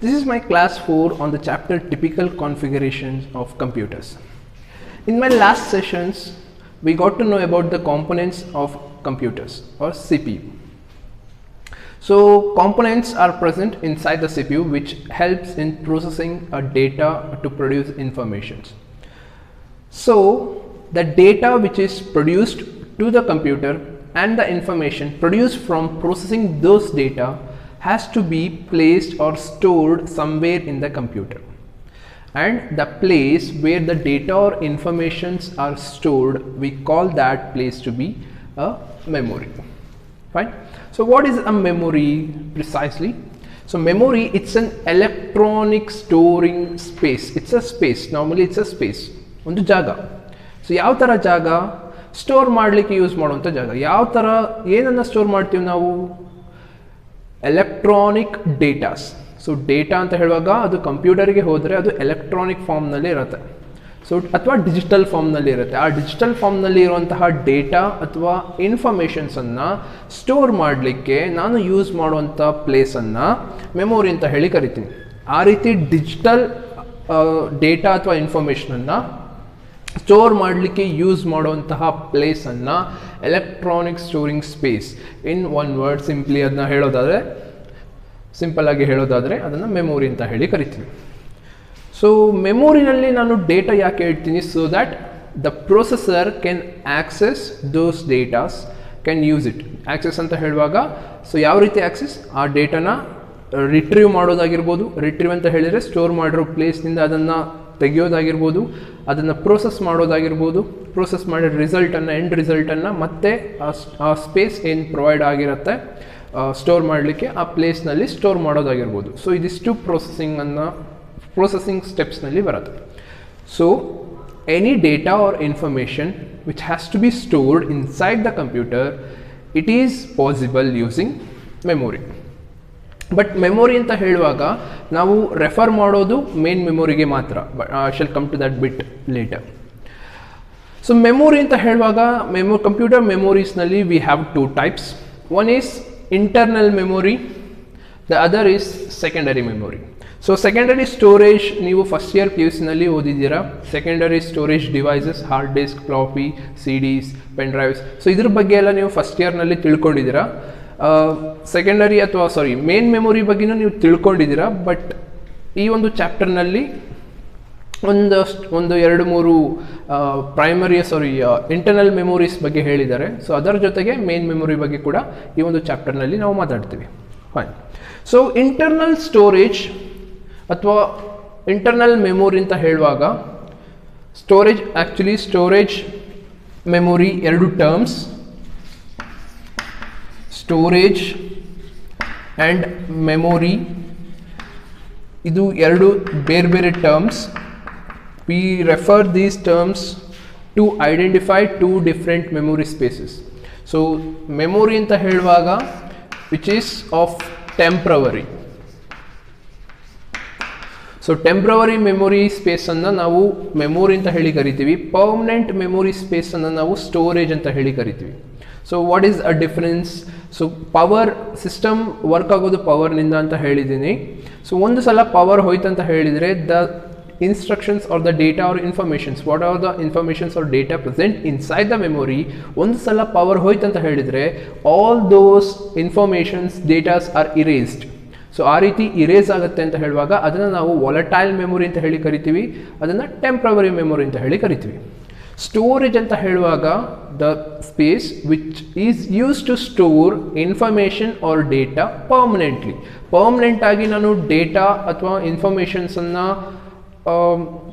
This is my class 4 on the chapter typical configurations of computers. In my last sessions, we got to know about the components of computers or CPU. So components are present inside the CPU which helps in processing a data to produce informations. So the data which is produced to the computer and the information produced from processing those data has to be placed or stored somewhere in the computer, and the place where the data or informations are stored, we call that place to be a memory. Fine. So what is a memory precisely? So memory, it's an electronic storing space. It's a space. Normally it's a space. ಒಂದು ಜಾಗ. So ಯಾವ ಥರ ಜಾಗ? Store ಮಾಡಲಿಕ್ಕೆ use ಮಾಡುವಂಥ ಜಾಗ. ಯಾವ ಥರ ಏನನ್ನು ಸ್ಟೋರ್ ಮಾಡ್ತೀವಿ ನಾವು? Electronic datas. ಸೊ ಡೇಟಾ ಅಂತ ಹೇಳುವಾಗ ಅದು ಕಂಪ್ಯೂಟರ್ಗೆ ಹೋದರೆ ಅದು ಎಲೆಕ್ಟ್ರಾನಿಕ್ ಫಾರ್ಮ್ನಲ್ಲಿ ಇರುತ್ತೆ. ಸೊ ಅಥವಾ ಡಿಜಿಟಲ್ ಫಾರ್ಮ್ನಲ್ಲಿ ಇರುತ್ತೆ. ಆ ಡಿಜಿಟಲ್ ಫಾರ್ಮ್ನಲ್ಲಿ ಇರುವಂತಹ ಡೇಟಾ ಅಥವಾ ಇನ್ಫಾರ್ಮೇಷನ್ಸನ್ನು ಸ್ಟೋರ್ ಮಾಡಲಿಕ್ಕೆ ನಾನು ಯೂಸ್ ಮಾಡುವಂಥ ಪ್ಲೇಸನ್ನು ಮೆಮೊರಿ ಅಂತ ಹೇಳಿ ಕರಿತೀನಿ. ಆ ರೀತಿ ಡಿಜಿಟಲ್ ಡೇಟಾ ಅಥವಾ ಇನ್ಫಾರ್ಮೇಷನನ್ನು ಸ್ಟೋರ್ ಮಾಡಲಿಕ್ಕೆ ಯೂಸ್ ಮಾಡುವಂತಹ ಪ್ಲೇಸನ್ನು electronic storing space, in one word simply ಅದನ್ನ ಹೇಳೋದಾದರೆ, ಸಿಂಪಲ್ ಆಗಿ ಹೇಳೋದಾದರೆ ಅದನ್ನು ಮೆಮೊರಿ ಅಂತ ಹೇಳಿ ಕರಿತೀನಿ. ಸೊ ಮೆಮೊರಿನಲ್ಲಿ ನಾನು ಡೇಟಾ ಯಾಕೆ ಹೇಳ್ತೀನಿ? So that the processor can access those datas, can use it. Access ಅಂತ ಹೇಳುವಾಗ ಸೊ ಯಾವ ರೀತಿ ಆಕ್ಸೆಸ್? ಆ ಡೇಟಾನ ರಿಟ್ರೀವ್ ಮಾಡೋದಾಗಿರ್ಬೋದು. ರಿಟ್ರೀವ್ ಅಂತ ಹೇಳಿದರೆ ಸ್ಟೋರ್ ಮಾಡಿರೋ ಪ್ಲೇಸ್ನಿಂದ ಅದನ್ನು ತೆಗೆಯೋದಾಗಿರ್ಬೋದು, ಅದನ್ನು ಪ್ರೋಸೆಸ್ ಮಾಡೋದಾಗಿರ್ಬೋದು. ಪ್ರೋಸೆಸ್ ಮಾಡಿದ ರಿಸಲ್ಟನ್ನು, ಎಂಡ್ ರಿಸಲ್ಟನ್ನು ಮತ್ತೆ ಆ ಸ್ಪೇಸ್ ಏನು ಪ್ರೊವೈಡ್ ಆಗಿರುತ್ತೆ ಸ್ಟೋರ್ ಮಾಡಲಿಕ್ಕೆ ಆ ಪ್ಲೇಸ್ನಲ್ಲಿ ಸ್ಟೋರ್ ಮಾಡೋದಾಗಿರ್ಬೋದು. ಸೊ ಇದಿಷ್ಟು ಪ್ರೊಸೆಸಿಂಗ್ ಸ್ಟೆಪ್ಸ್ನಲ್ಲಿ ಬರುತ್ತೆ. So any data or information which has to be stored inside the computer, it is possible using memory. But memory ಅಂತ ಹೇಳುವಾಗ ನಾವು ರೆಫರ್ ಮಾಡೋದು ಮೇನ್ ಮೆಮೊರಿಗೆ ಮಾತ್ರ. I shall come to that bit later. So memory ಅಂತ ಹೇಳುವಾಗ computer ಮೆಮೊರೀಸ್ನಲ್ಲಿ we have two types. One is internal memory, the other is secondary memory. So secondary storage ನೀವು ಫಸ್ಟ್ ಇಯರ್ PUC ನಲ್ಲಿ ಓದಿದ್ದೀರಾ. Secondary storage devices, hard disk, floppy, CDs, pen drives. So ಇದ್ರ ಬಗ್ಗೆ ಎಲ್ಲ ನೀವು ಫಸ್ಟ್ ಇಯರ್ನಲ್ಲಿ ತಿಳ್ಕೊಂಡಿದ್ದೀರಾ. ಸೆಕೆಂಡರಿ ಅಥವಾ ಮೇನ್ ಮೆಮೊರಿ ಬಗ್ಗೆನೂ ನೀವು ತಿಳ್ಕೊಂಡಿದ್ದೀರಾ. ಬಟ್ ಈ ಒಂದು ಚಾಪ್ಟರ್ನಲ್ಲಿ ಒಂದು ಎರಡು ಮೂರು ಇಂಟರ್ನಲ್ ಮೆಮೊರೀಸ್ ಬಗ್ಗೆ ಹೇಳಿದ್ದಾರೆ. ಸೊ ಅದರ ಜೊತೆಗೆ ಮೇನ್ ಮೆಮೊರಿ ಬಗ್ಗೆ ಕೂಡ ಈ ಒಂದು ಚಾಪ್ಟರ್ನಲ್ಲಿ ನಾವು ಮಾತಾಡ್ತೀವಿ. ಫೈನ್. ಸೊ ಇಂಟರ್ನಲ್ ಸ್ಟೋರೇಜ್ ಅಥವಾ ಇಂಟರ್ನಲ್ ಮೆಮೊರಿ ಅಂತ ಹೇಳುವಾಗ ಸ್ಟೋರೇಜ್ ಮೆಮೊರಿ ಎರಡು ಟರ್ಮ್ಸ್, ಸ್ಟೋರೇಜ್ ಆ್ಯಂಡ್ ಮೆಮೊರಿ, ಇದು ಎರಡು ಬೇರೆ ಬೇರೆ terms. We refer these terms to identify two different memory spaces. So memory ಅಂತ ಹೇಳುವಾಗ which is of temporary. So temporary memory ಸ್ಪೇಸನ್ನು ನಾವು ಮೆಮೊರಿ ಅಂತ ಹೇಳಿ ಕರಿತೀವಿ. ಪರ್ಮನೆಂಟ್ ಮೆಮೊರಿ ಸ್ಪೇಸನ್ನು ನಾವು ಸ್ಟೋರೇಜ್ ಅಂತ ಹೇಳಿ ಕರಿತೀವಿ. So what is a difference? So power system work ಆಗೋದು ಪವರ್ನಿಂದ ಅಂತ ಹೇಳಿದ್ದೀನಿ. ಸೊ ಒಂದು ಸಲ ಪವರ್ ಹೋಯ್ತಂತ ಹೇಳಿದರೆ the instructions or the data or informations, what are the informations or data present inside the memory, ಒಂದು ಸಲ ಪವರ್ ಹೋಯ್ತಂತ ಹೇಳಿದರೆ all those informations datas are erased. So ಆ ರೀತಿ ಇರೇಸ್ ಆಗುತ್ತೆ ಅಂತ ಹೇಳುವಾಗ ಅದನ್ನು ನಾವು ವಾಲಟೈಲ್ ಮೆಮೊರಿ ಅಂತ ಹೇಳಿ ಕರಿತೀವಿ, ಅದನ್ನು ಟೆಂಪ್ರವರಿ ಮೆಮೊರಿ ಅಂತ ಹೇಳಿ ಕರಿತೀವಿ. ಸ್ಟೋರೇಜ್ ಅಂತ ಹೇಳುವಾಗ the space which is use to store information or data permanently. Permanent ಆಗಿ ನಾನು ಡೇಟಾ ಅಥವಾ ಇನ್ಫಾರ್ಮೇಷನ್ಸನ್ನು,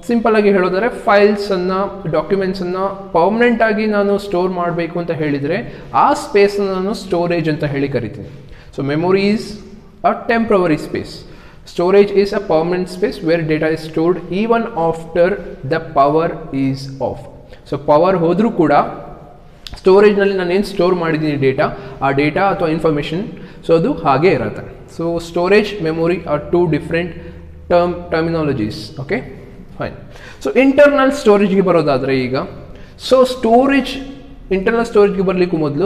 ಸಿಂಪಲ್ ಆಗಿ ಹೇಳೋದಾದರೆ ಫೈಲ್ಸನ್ನು, ಡಾಕ್ಯುಮೆಂಟ್ಸನ್ನು ಪರ್ಮನೆಂಟ್ ಆಗಿ ನಾನು ಸ್ಟೋರ್ ಮಾಡಬೇಕು ಅಂತ ಹೇಳಿದರೆ ಆ ಸ್ಪೇಸನ್ನು ನಾನು ಸ್ಟೋರೇಜ್ ಅಂತ ಹೇಳಿ ಕರಿತೀನಿ. So memory is a temporary space. Storage is a permanent space where data is stored even after the power is off. So power ಹೋದರೂ ಕೂಡ ಸ್ಟೋರೇಜ್ನಲ್ಲಿ ನಾನು ಏನು ಸ್ಟೋರ್ ಮಾಡಿದ್ದೀನಿ ಡೇಟಾ, ಆ ಡೇಟಾ ಅಥವಾ ಇನ್ಫಾರ್ಮೇಷನ್, ಸೊ ಅದು ಹಾಗೇ ಇರುತ್ತೆ. So storage, memory are two different terminologies. Okay, fine. So internal ಸ್ಟೋರೇಜ್ಗೆ ಬರೋದಾದರೆ ಈಗ, ಸೊ ಇಂಟರ್ನಲ್ ಸ್ಟೋರೇಜ್ಗೆ ಬರಲಿಕ್ಕೂ ಮೊದಲು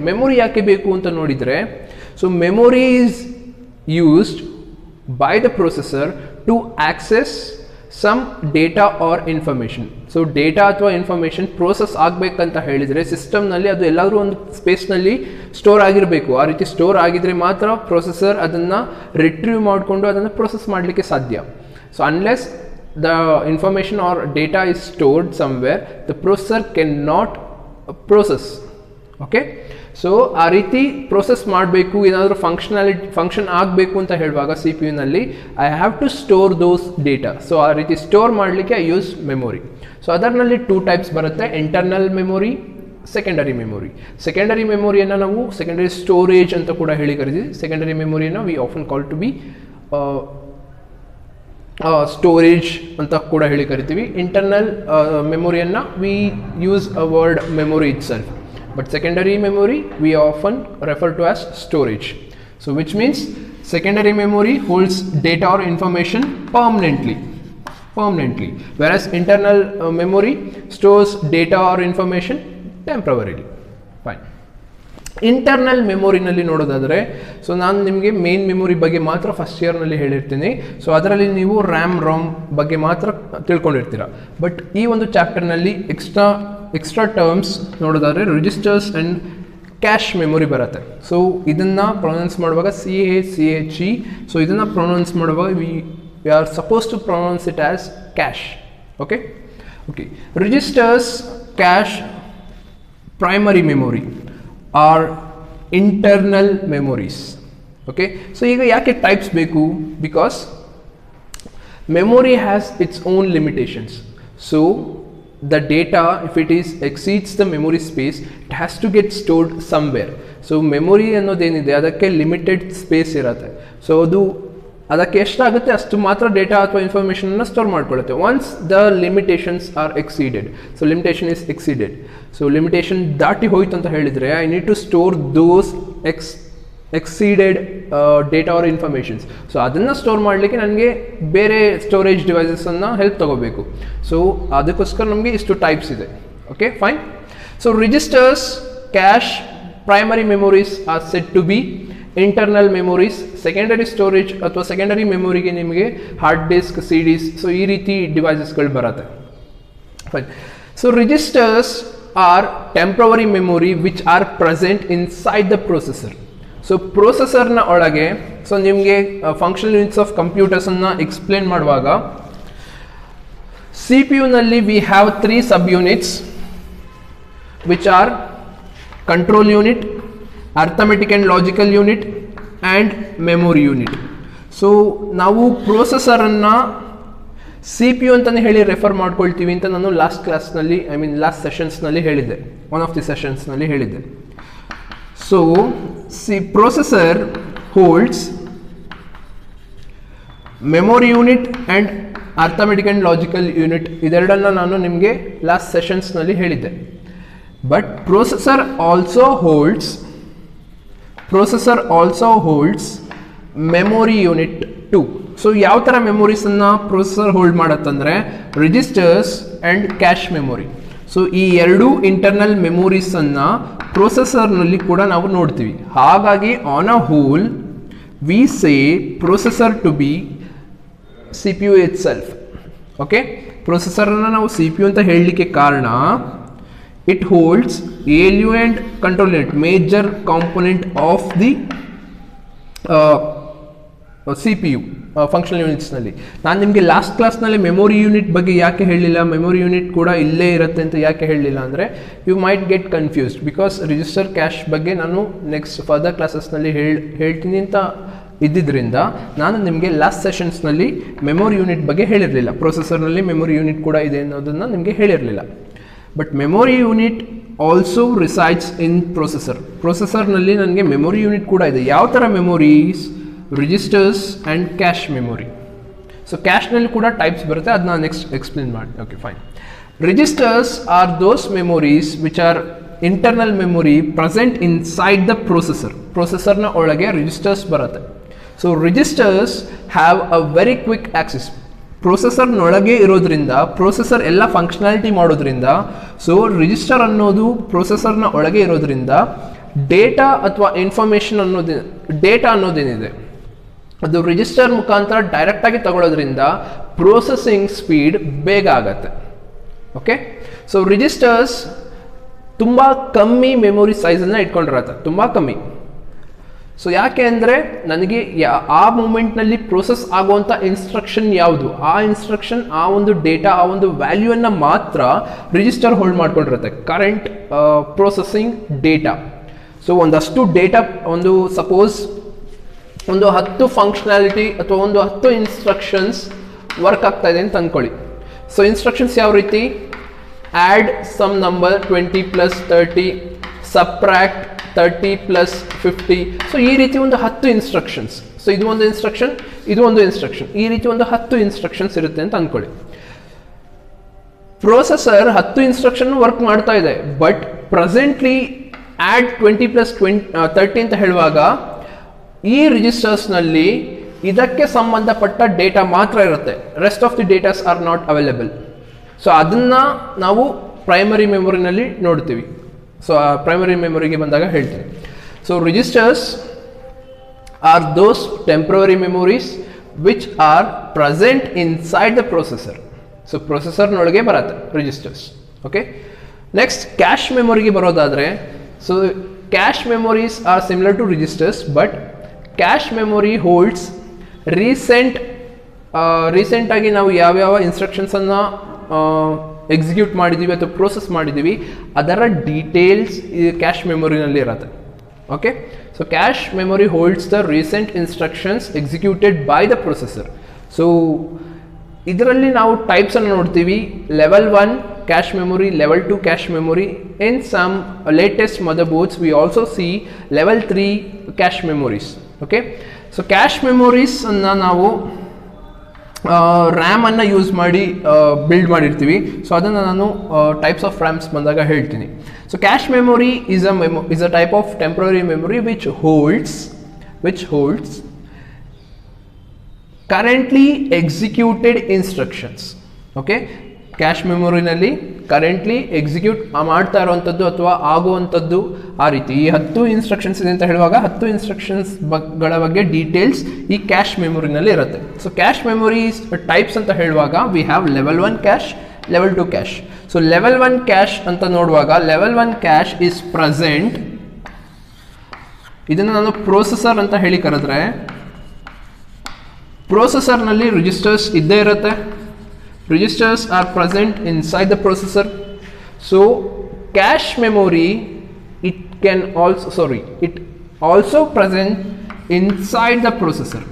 ಮೆಮೊರಿ ಯಾಕೆ ಬೇಕು ಅಂತ ನೋಡಿದರೆ, so memory is used by the processor to access some data or information. So data ಅಥವಾ ಇನ್ಫಾರ್ಮೇಷನ್ ಪ್ರೋಸೆಸ್ ಆಗಬೇಕಂತ ಹೇಳಿದರೆ ಸಿಸ್ಟಮ್ನಲ್ಲಿ ಅದು ಎಲ್ಲಾದರೂ ಒಂದು ಸ್ಪೇಸ್ನಲ್ಲಿ ಸ್ಟೋರ್ ಆಗಿರಬೇಕು. ಆ ರೀತಿ ಸ್ಟೋರ್ ಆಗಿದ್ರೆ ಮಾತ್ರ ಪ್ರೊಸೆಸರ್ ಅದನ್ನು ರಿಟ್ರೀವ್ ಮಾಡಿಕೊಂಡು ಅದನ್ನು ಪ್ರೊಸೆಸ್ ಮಾಡಲಿಕ್ಕೆ ಸಾಧ್ಯ. So unless the information or data is stored somewhere, the processor cannot process. Okay, so ಆ ರೀತಿ ಪ್ರೊಸೆಸ್ ಮಾಡಬೇಕು, ಏನಾದರೂ ಫಂಕ್ಷನ್ ಆಗಬೇಕು ಅಂತ ಹೇಳುವಾಗ ಸಿ ಪಿ ಯುನಲ್ಲಿ I have to store those data. So ಆ ರೀತಿ ಸ್ಟೋರ್ ಮಾಡಲಿಕ್ಕೆ ಐ ಯೂಸ್ ಮೆಮೊರಿ. ಸೊ ಅದರಲ್ಲಿ 2 ಟೈಪ್ಸ್ ಬರುತ್ತೆ, internal memory, secondary memory. Secondary ಮೆಮೊರಿಯನ್ನು ನಾವು ಸೆಕೆಂಡರಿ ಸ್ಟೋರೇಜ್ ಅಂತ ಕೂಡ ಹೇಳಿ ಕರಿತೀವಿ. ಸೆಕೆಂಡರಿ ಮೆಮೊರಿಯನ್ನು we often call to be storage ಅಂತ ಕೂಡ ಹೇಳಿ ಕರಿತೀವಿ. ಇಂಟರ್ನಲ್ ಮೆಮೊರಿಯನ್ನು we use a word memory itself, but secondary memory we often refer to as storage. So which means secondary memory holds data or information permanently, whereas internal memory stores data or information temporarily. Fine. Internal ಮೆಮೊರಿನಲ್ಲಿ ನೋಡೋದಾದರೆ, so ನಾನು ನಿಮಗೆ main memory ಬಗ್ಗೆ ಮಾತ್ರ first ಇಯರ್ನಲ್ಲಿ ಹೇಳಿರ್ತೀನಿ. So ಅದರಲ್ಲಿ ನೀವು RAM Ram ಬಗ್ಗೆ ಮಾತ್ರ ತಿಳ್ಕೊಂಡಿರ್ತೀರ. ಬಟ್ ಈ ಒಂದು ಚಾಪ್ಟರ್ನಲ್ಲಿ ಎಕ್ಸ್ಟ್ರಾ ಟರ್ಮ್ಸ್ ನೋಡೋದಾದರೆ ರಿಜಿಸ್ಟರ್ಸ್ ಆ್ಯಂಡ್ ಕ್ಯಾಶ್ ಮೆಮೊರಿ ಬರುತ್ತೆ. ಸೊ ಇದನ್ನು ಪ್ರೊನೌನ್ಸ್ ಮಾಡುವಾಗ CACHE. ಸೊ ಇದನ್ನು ಪ್ರೊನೌನ್ಸ್ ಮಾಡುವಾಗ we are suppose to pronounce it as cache. Okay, registers, cache, primary memory are internal memories. Okay, so ಈಗ ಯಾಕೆ ಟೈಪ್ಸ್ ಬೇಕು? Because memory has its own limitations. So the data, if it exceeds the memory space, it has to get stored somewhere. So memory ಅನ್ನೋದೇನಿದೆ ಅದಕ್ಕೆ limited space ಇರುತ್ತೆ. So ಅದಕ್ಕೆ ಎಷ್ಟಾಗುತ್ತೆ ಅಷ್ಟು ಮಾತ್ರ ಡೇಟಾ ಅಥವಾ ಇನ್ಫಾರ್ಮೇಷನನ್ನು ಸ್ಟೋರ್ ಮಾಡ್ಕೊಳ್ಳುತ್ತೆ. Once the limitations are exceeded, so limitation is exceeded, so limitation ದಾಟಿ ಹೋಯ್ತು ಅಂತ ಹೇಳಿದರೆ I need to store those exceeded data or informations. So ಅದನ್ನು ಸ್ಟೋರ್ ಮಾಡಲಿಕ್ಕೆ ನನಗೆ ಬೇರೆ ಸ್ಟೋರೇಜ್ ಡಿವೈಸಸನ್ನು ಹೆಲ್ಪ್ ತೊಗೋಬೇಕು. ಸೊ ಅದಕ್ಕೋಸ್ಕರ ನಮಗೆ ಇಷ್ಟು ಟೈಪ್ಸ್ ಇದೆ. Okay, fine. So registers, cache, primary memories are set to be internal memories. Secondary storage ಅಥವಾ ಸೆಕೆಂಡರಿ ಮೆಮೊರಿಗೆ ನಿಮಗೆ ಹಾರ್ಡ್ ಡಿಸ್ಕ್, CDs, ಸೊ ಈ ರೀತಿ ಡಿವೈಸಸ್ಗಳು ಬರುತ್ತೆ. Fine. So registers are temporary memory which are present inside the processor. So ಪ್ರೊಸೆಸರ್ನ ಒಳಗೆ, so ನಿಮಗೆ ಫಂಕ್ಷನಲ್ ಯೂನಿಟ್ಸ್ ಆಫ್ ಕಂಪ್ಯೂಟರ್ಸನ್ನು ಎಕ್ಸ್ಪ್ಲೇನ್ ಮಾಡುವಾಗ ಸಿ ಪಿ ಯುನಲ್ಲಿ we have 3 sub units which are control unit, arithmetic and logical unit and memory unit. So ನಾವು ಪ್ರೊಸೆಸರನ್ನು ಸಿ ಪಿ ಯು ಅಂತಲೇ ಹೇಳಿ ರೆಫರ್ ಮಾಡ್ಕೊಳ್ತೀವಿ ಅಂತ ನಾನು ಲಾಸ್ಟ್ ಸೆಷನ್ಸ್ನಲ್ಲಿ ಹೇಳಿದ್ದೆ, ಒನ್ ಆಫ್ ದಿ ಸೆಷನ್ಸ್ನಲ್ಲಿ ಹೇಳಿದ್ದೆ. So processor holds memory unit and arithmetic and logical unit, ಇದೆರಡನ್ನು ನಾನು ನಿಮಗೆ ಲಾಸ್ಟ್ ಸೆಷನ್ಸ್ನಲ್ಲಿ ಹೇಳಿದ್ದೆ. But processor also holds memory unit 2. So ಯಾವ ಥರ ಮೆಮೊರೀಸನ್ನು ಪ್ರೊಸೆಸರ್ ಹೋಲ್ಡ್ ಮಾಡತ್ತಂದರೆ registers and cache memory. So ಈ ಎರಡೂ ಇಂಟರ್ನಲ್ ಮೆಮೊರೀಸನ್ನು ಪ್ರೊಸೆಸರ್ನಲ್ಲಿ ಕೂಡ ನಾವು ನೋಡ್ತೀವಿ. ಹಾಗಾಗಿ on a whole we say processor to be C P U itself. Okay, ಪ್ರೊಸೆಸರನ್ನು ನಾವು ಸಿ ಪಿ ಯು ಅಂತ ಹೇಳಲಿಕ್ಕೆ ಕಾರಣ it holds ALU and control unit, major component of the CPU functional ಯೂನಿಟ್ಸ್ನಲ್ಲಿ. ನಾನು ನಿಮಗೆ ಲಾಸ್ಟ್ ಕ್ಲಾಸ್ನಲ್ಲಿ ಮೆಮೊರಿ ಯೂನಿಟ್ ಬಗ್ಗೆ ಯಾಕೆ ಹೇಳಲಿಲ್ಲ, ಮೆಮೊರಿ ಯೂನಿಟ್ ಕೂಡ ಇಲ್ಲೇ ಇರುತ್ತೆ ಅಂತ ಯಾಕೆ ಹೇಳಲಿಲ್ಲ ಅಂದರೆ you might get confused. Because register cache ಬಗ್ಗೆ ನಾನು ನೆಕ್ಸ್ಟ್ ಫರ್ದರ್ ಕ್ಲಾಸಸ್ನಲ್ಲಿ ಹೇಳ್ತೀನಿ ಅಂತ ಇದ್ದಿದ್ದರಿಂದ ನಾನು ನಿಮಗೆ ಲಾಸ್ಟ್ ಸೆಷನ್ಸ್ನಲ್ಲಿ ಮೆಮೊರಿ ಯೂನಿಟ್ ಬಗ್ಗೆ ಹೇಳಿರಲಿಲ್ಲ. ಪ್ರೊಸೆಸರ್ನಲ್ಲಿ ಮೆಮೊರಿ ಯೂನಿಟ್ ಕೂಡ ಇದೆ ಅನ್ನೋದನ್ನು ನಿಮಗೆ ಹೇಳಿರಲಿಲ್ಲ. But memory unit also resides in ಪ್ರೊಸೆಸರ್ನಲ್ಲಿ ನನಗೆ ಮೆಮೊರಿ ಯೂನಿಟ್ ಕೂಡ ಇದೆ. ಯಾವ ಥರ memories? Registers and cache memory. So ಕ್ಯಾಶ್ನಲ್ಲಿ ಕೂಡ ಟೈಪ್ಸ್ ಬರುತ್ತೆ, ಅದನ್ನ ನೆಕ್ಸ್ಟ್ ಎಕ್ಸ್ಪ್ಲೇನ್ ಮಾಡಿ. Okay, fine. Registers are those memories which are internal memory present inside the ಪ್ರೊಸೆಸರ್ನ ಒಳಗೆ ರಿಜಿಸ್ಟರ್ಸ್ ಬರುತ್ತೆ. So registers have a very quick access. ಪ್ರೊಸೆಸರ್ನೊಳಗೆ ಇರೋದ್ರಿಂದ ಪ್ರೊಸೆಸರ್ ಎಲ್ಲ ಫಂಕ್ಷನಾಲಿಟಿ ಮಾಡೋದ್ರಿಂದ, ಸೊ ರಿಜಿಸ್ಟರ್ ಅನ್ನೋದು ಪ್ರೊಸೆಸರ್ನ ಒಳಗೆ ಇರೋದ್ರಿಂದ ಡೇಟಾ ಅಥವಾ ಇನ್ಫಾರ್ಮೇಷನ್ ಡೇಟಾ ಅನ್ನೋದೇನಿದೆ ಅದು ರಿಜಿಸ್ಟರ್ ಮುಖಾಂತರ ಡೈರೆಕ್ಟಾಗಿ ತಗೊಳ್ಳೋದ್ರಿಂದ ಪ್ರೋಸೆಸಿಂಗ್ ಸ್ಪೀಡ್ ಬೇಗ ಆಗತ್ತೆ. ಓಕೆ, ಸೊ ರಿಜಿಸ್ಟರ್ಸ್ ತುಂಬ ಕಮ್ಮಿ ಮೆಮೊರಿ ಸೈಜನ್ನು ಇಟ್ಕೊಂಡಿರತ್ತೆ, ತುಂಬ ಕಮ್ಮಿ. ಸೊ ಯಾಕೆ ಅಂದರೆ ನನಗೆ ಆ ಮೂಮೆಂಟ್ನಲ್ಲಿ ಪ್ರೋಸೆಸ್ ಆಗುವಂಥ ಇನ್ಸ್ಟ್ರಕ್ಷನ್ ಯಾವುದು, ಆ ಇನ್ಸ್ಟ್ರಕ್ಷನ್, ಆ ಒಂದು ಡೇಟಾ, ಆ ಒಂದು ವ್ಯಾಲ್ಯೂವನ್ನು ಮಾತ್ರ ರಿಜಿಸ್ಟರ್ ಹೋಲ್ಡ್ ಮಾಡ್ಕೊಂಡಿರುತ್ತೆ, ಕರೆಂಟ್ ಪ್ರೋಸೆಸಿಂಗ್ ಡೇಟಾ. ಸೊ ಒಂದಷ್ಟು ಡೇಟಾ, ಒಂದು ಸಪೋಸ್ ಒಂದು 10 ಫಂಕ್ಷನಾಲಿಟಿ ಅಥವಾ ಒಂದು 10 ಇನ್ಸ್ಟ್ರಕ್ಷನ್ಸ್ ವರ್ಕ್ ಆಗ್ತಾ ಇದೆ ಅಂತ ಅಂದ್ಕೊಳ್ಳಿ. ಸೊ ಇನ್ಸ್ಟ್ರಕ್ಷನ್ಸ್ ಯಾವ ರೀತಿ, add some number 20 + 30, subtract 30 + 50. So ಈ ರೀತಿ ಒಂದು 10 ಇನ್ಸ್ಟ್ರಕ್ಷನ್ಸ್. ಸೊ ಇದು ಒಂದು ಇನ್ಸ್ಟ್ರಕ್ಷನ್, ಇದು ಒಂದು ಇನ್ಸ್ಟ್ರಕ್ಷನ್, ಈ ರೀತಿ ಒಂದು 10 ಇನ್ಸ್ಟ್ರಕ್ಷನ್ಸ್ ಇರುತ್ತೆ ಅಂತ ಅಂದ್ಕೊಳ್ಳಿ. ಪ್ರೊಸೆಸರ್ 10 ಇನ್ಸ್ಟ್ರಕ್ಷನ್ ವರ್ಕ್ ಮಾಡ್ತಾ ಇದೆ, ಬಟ್ ಪ್ರೆಸೆಂಟ್ಲಿ ಆ್ಯಡ್ 20 + 30 ಅಂತ ಹೇಳುವಾಗ ಈ ರಿಜಿಸ್ಟರ್ಸ್ನಲ್ಲಿ ಇದಕ್ಕೆ ಸಂಬಂಧಪಟ್ಟ ಡೇಟಾ ಮಾತ್ರ ಇರುತ್ತೆ, rest of the datas are not available. So ಅದನ್ನು ನಾವು ಪ್ರೈಮರಿ ಮೆಮೊರಿನಲ್ಲಿ ನೋಡ್ತೀವಿ. ಸೊ ಆ ಪ್ರೈಮರಿ ಮೆಮೊರಿಗೆ ಬಂದಾಗ ಹೇಳ್ತೀನಿ. So registers are those temporary memories which are present inside the processor. So ಪ್ರೊಸೆಸರ್ನೊಳಗೆ ಬರುತ್ತೆ ರಿಜಿಸ್ಟರ್ಸ್. ಓಕೆ, ನೆಕ್ಸ್ಟ್ ಕ್ಯಾಶ್ ಮೆಮೊರಿಗೆ ಬರೋದಾದರೆ, so cache memories are similar to registers, but cache memory holds ರೀಸೆಂಟಾಗಿ ನಾವು ಯಾವ್ಯಾವ ಇನ್ಸ್ಟ್ರಕ್ಷನ್ಸನ್ನು ಎಕ್ಸಿಕ್ಯೂಟ್ ಮಾಡಿದ್ದೀವಿ ಅಥವಾ ಪ್ರೋಸೆಸ್ ಮಾಡಿದ್ದೀವಿ ಅದರ ಡೀಟೇಲ್ಸ್ ಈ ಕ್ಯಾಶ್ ಮೆಮೊರಿನಲ್ಲಿ ಇರುತ್ತೆ. Okay, so cash memory holds the recent instructions executed by the processor. So ಇದರಲ್ಲಿ ನಾವು ಟೈಪ್ಸನ್ನು ನೋಡ್ತೀವಿ, level 1 cache memory, level 2 cache memory. In some latest motherboards we also see level 3 cache memories. Okay, so cache memories anna navu RAM anna use ಮಾಡಿ build ಮಾಡಿರ್ತೀವಿ. So ಅದನ್ನು ನಾನು types of RAMs ಬಂದಾಗ ಹೇಳ್ತೀನಿ. So cache memory is a type of temporary memory which holds currently executed instructions. Okay, cache ಮೆಮೊರಿನಲ್ಲಿ currently execute ಮಾಡ್ತಾ ಇರುವಂಥದ್ದು ಅಥವಾ ಆಗುವಂಥದ್ದು ಆ ರೀತಿ. ಈ 10 ಇನ್ಸ್ಟ್ರಕ್ಷನ್ಸ್ ಇದೆ ಅಂತ ಹೇಳುವಾಗ 10 ಇನ್ಸ್ಟ್ರಕ್ಷನ್ಸ್ ಗಳ ಬಗ್ಗೆ ಡೀಟೇಲ್ಸ್ ಈ ಕ್ಯಾಶ್ ಮೆಮೊರಿನಲ್ಲಿ ಇರುತ್ತೆ. ಸೊ ಕ್ಯಾಶ್ ಮೆಮೊರಿ ಟೈಪ್ಸ್ ಅಂತ ಹೇಳುವಾಗ we have level 1 cash, level 2 cash. So level 1 cash ಅಂತ ನೋಡುವಾಗ ಲೆವೆಲ್ 1 ಕ್ಯಾಶ್ ಇಸ್ ಪ್ರೆಸೆಂಟ್. ಇದನ್ನು ನಾನು ಪ್ರೊಸೆಸರ್ ಅಂತ ಹೇಳಿ ಕರೆದ್ರೆ, ಪ್ರೊಸೆಸರ್ನಲ್ಲಿ ರಿಜಿಸ್ಟರ್ಸ್ ಇದ್ದೇ ಇರುತ್ತೆ. Registers are present inside the processor. So cache memory it also present inside the processor.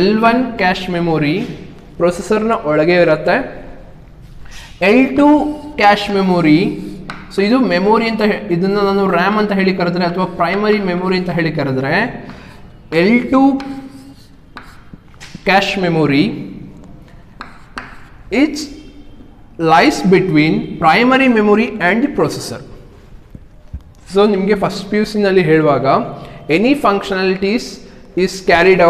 L1 cache memory processor na ಒಳಗೆ ಇರುತ್ತೆ. L2 cache memory, ಸೊ ಇದು ಮೆಮೊರಿ ಅಂತ ಇದನ್ನು ನಾನು RAM ಅಂತ ಹೇಳಿ ಕರೆದ್ರೆ ಅಥವಾ ಪ್ರೈಮರಿ ಮೆಮೊರಿ ಅಂತ ಹೇಳಿ ಕರೆದ್ರೆ, L2 cache memory it lies between primary memory and the processor. So ನಿಮಗೆ ಫಸ್ಟ್ PUC ನಲ್ಲಿ ಹೇಳುವಾಗ any functionalities is carried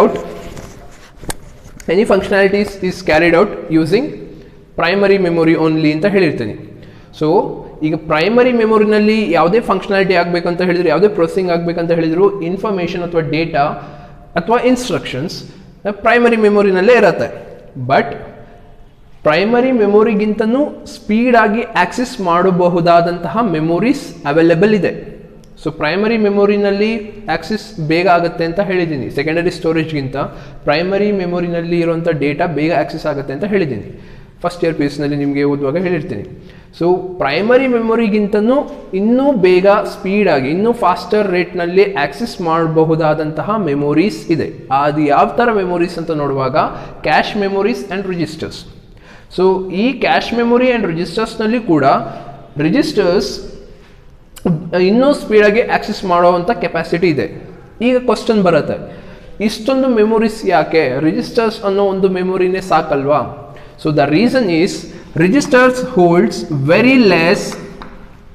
out using primary memory only ಅಂತ ಹೇಳಿರ್ತೀನಿ. ಸೊ ಈಗ ಪ್ರೈಮರಿ ಮೆಮೊರಿನಲ್ಲಿ ಯಾವುದೇ ಫಂಕ್ಷನಾಲಿಟಿ ಆಗಬೇಕಂತ ಹೇಳಿದ್ರು, ಯಾವುದೇ ಪ್ರೊಸೆಸಿಂಗ್ ಆಗಬೇಕಂತ ಹೇಳಿದ್ರು, ಇನ್ಫಾರ್ಮೇಷನ್ ಅಥವಾ ಡೇಟಾ ಅಥವಾ ಇನ್ಸ್ಟ್ರಕ್ಷನ್ಸ್ ಪ್ರೈಮರಿ ಮೆಮೊರಿನಲ್ಲೇ ಇರುತ್ತೆ. ಬಟ್ ಪ್ರೈಮರಿ ಮೆಮೊರಿಗಿಂತನೂ ಸ್ಪೀಡಾಗಿ ಆಕ್ಸೆಸ್ ಮಾಡಬಹುದಾದಂತಹ ಮೆಮೊರೀಸ್ ಅವೈಲೇಬಲ್ ಇದೆ. ಸೊ ಪ್ರೈಮರಿ ಮೆಮೊರಿನಲ್ಲಿ ಆಕ್ಸೆಸ್ ಬೇಗ ಆಗುತ್ತೆ ಅಂತ ಹೇಳಿದ್ದೀನಿ. ಸೆಕೆಂಡರಿ ಸ್ಟೋರೇಜ್ಗಿಂತ ಪ್ರೈಮರಿ ಮೆಮೊರಿನಲ್ಲಿ ಇರುವಂಥ ಡೇಟಾ ಬೇಗ ಆಕ್ಸೆಸ್ ಆಗುತ್ತೆ ಅಂತ ಹೇಳಿದ್ದೀನಿ. ಫಸ್ಟ್ ಇಯರ್ PUC ನಲ್ಲಿ ನಿಮಗೆ ಓದುವಾಗ ಹೇಳಿರ್ತೀನಿ. ಸೊ ಪ್ರೈಮರಿ ಮೆಮೊರಿಗಿಂತನೂ ಇನ್ನೂ ಬೇಗ ಸ್ಪೀಡಾಗಿ, ಇನ್ನೂ ಫಾಸ್ಟರ್ ರೇಟ್ನಲ್ಲಿ ಆಕ್ಸೆಸ್ ಮಾಡಬಹುದಾದಂತಹ ಮೆಮೊರೀಸ್ ಇದೆ. ಅದು ಯಾವ ಥರ ಮೆಮೊರೀಸ್ ಅಂತ ನೋಡುವಾಗ cash memories and registers. So ಈ ಕ್ಯಾಶ್ ಮೆಮೊರಿ ಆ್ಯಂಡ್ ರಿಜಿಸ್ಟರ್ಸ್ನಲ್ಲಿ ಕೂಡ ರಿಜಿಸ್ಟರ್ಸ್ ಇನ್ನೂ ಸ್ಪೀಡಾಗಿ ಆಕ್ಸೆಸ್ ಮಾಡುವಂಥ ಕೆಪಾಸಿಟಿ ಇದೆ. ಈಗ ಕ್ವಶನ್ ಬರುತ್ತೆ, ಇಷ್ಟೊಂದು ಮೆಮೊರೀಸ್ ಯಾಕೆ, ರಿಜಿಸ್ಟರ್ಸ್ ಅನ್ನೋ ಒಂದು ಮೆಮೊರಿನೇ ಸಾಕಲ್ವಾ? So the reason is registers holds very less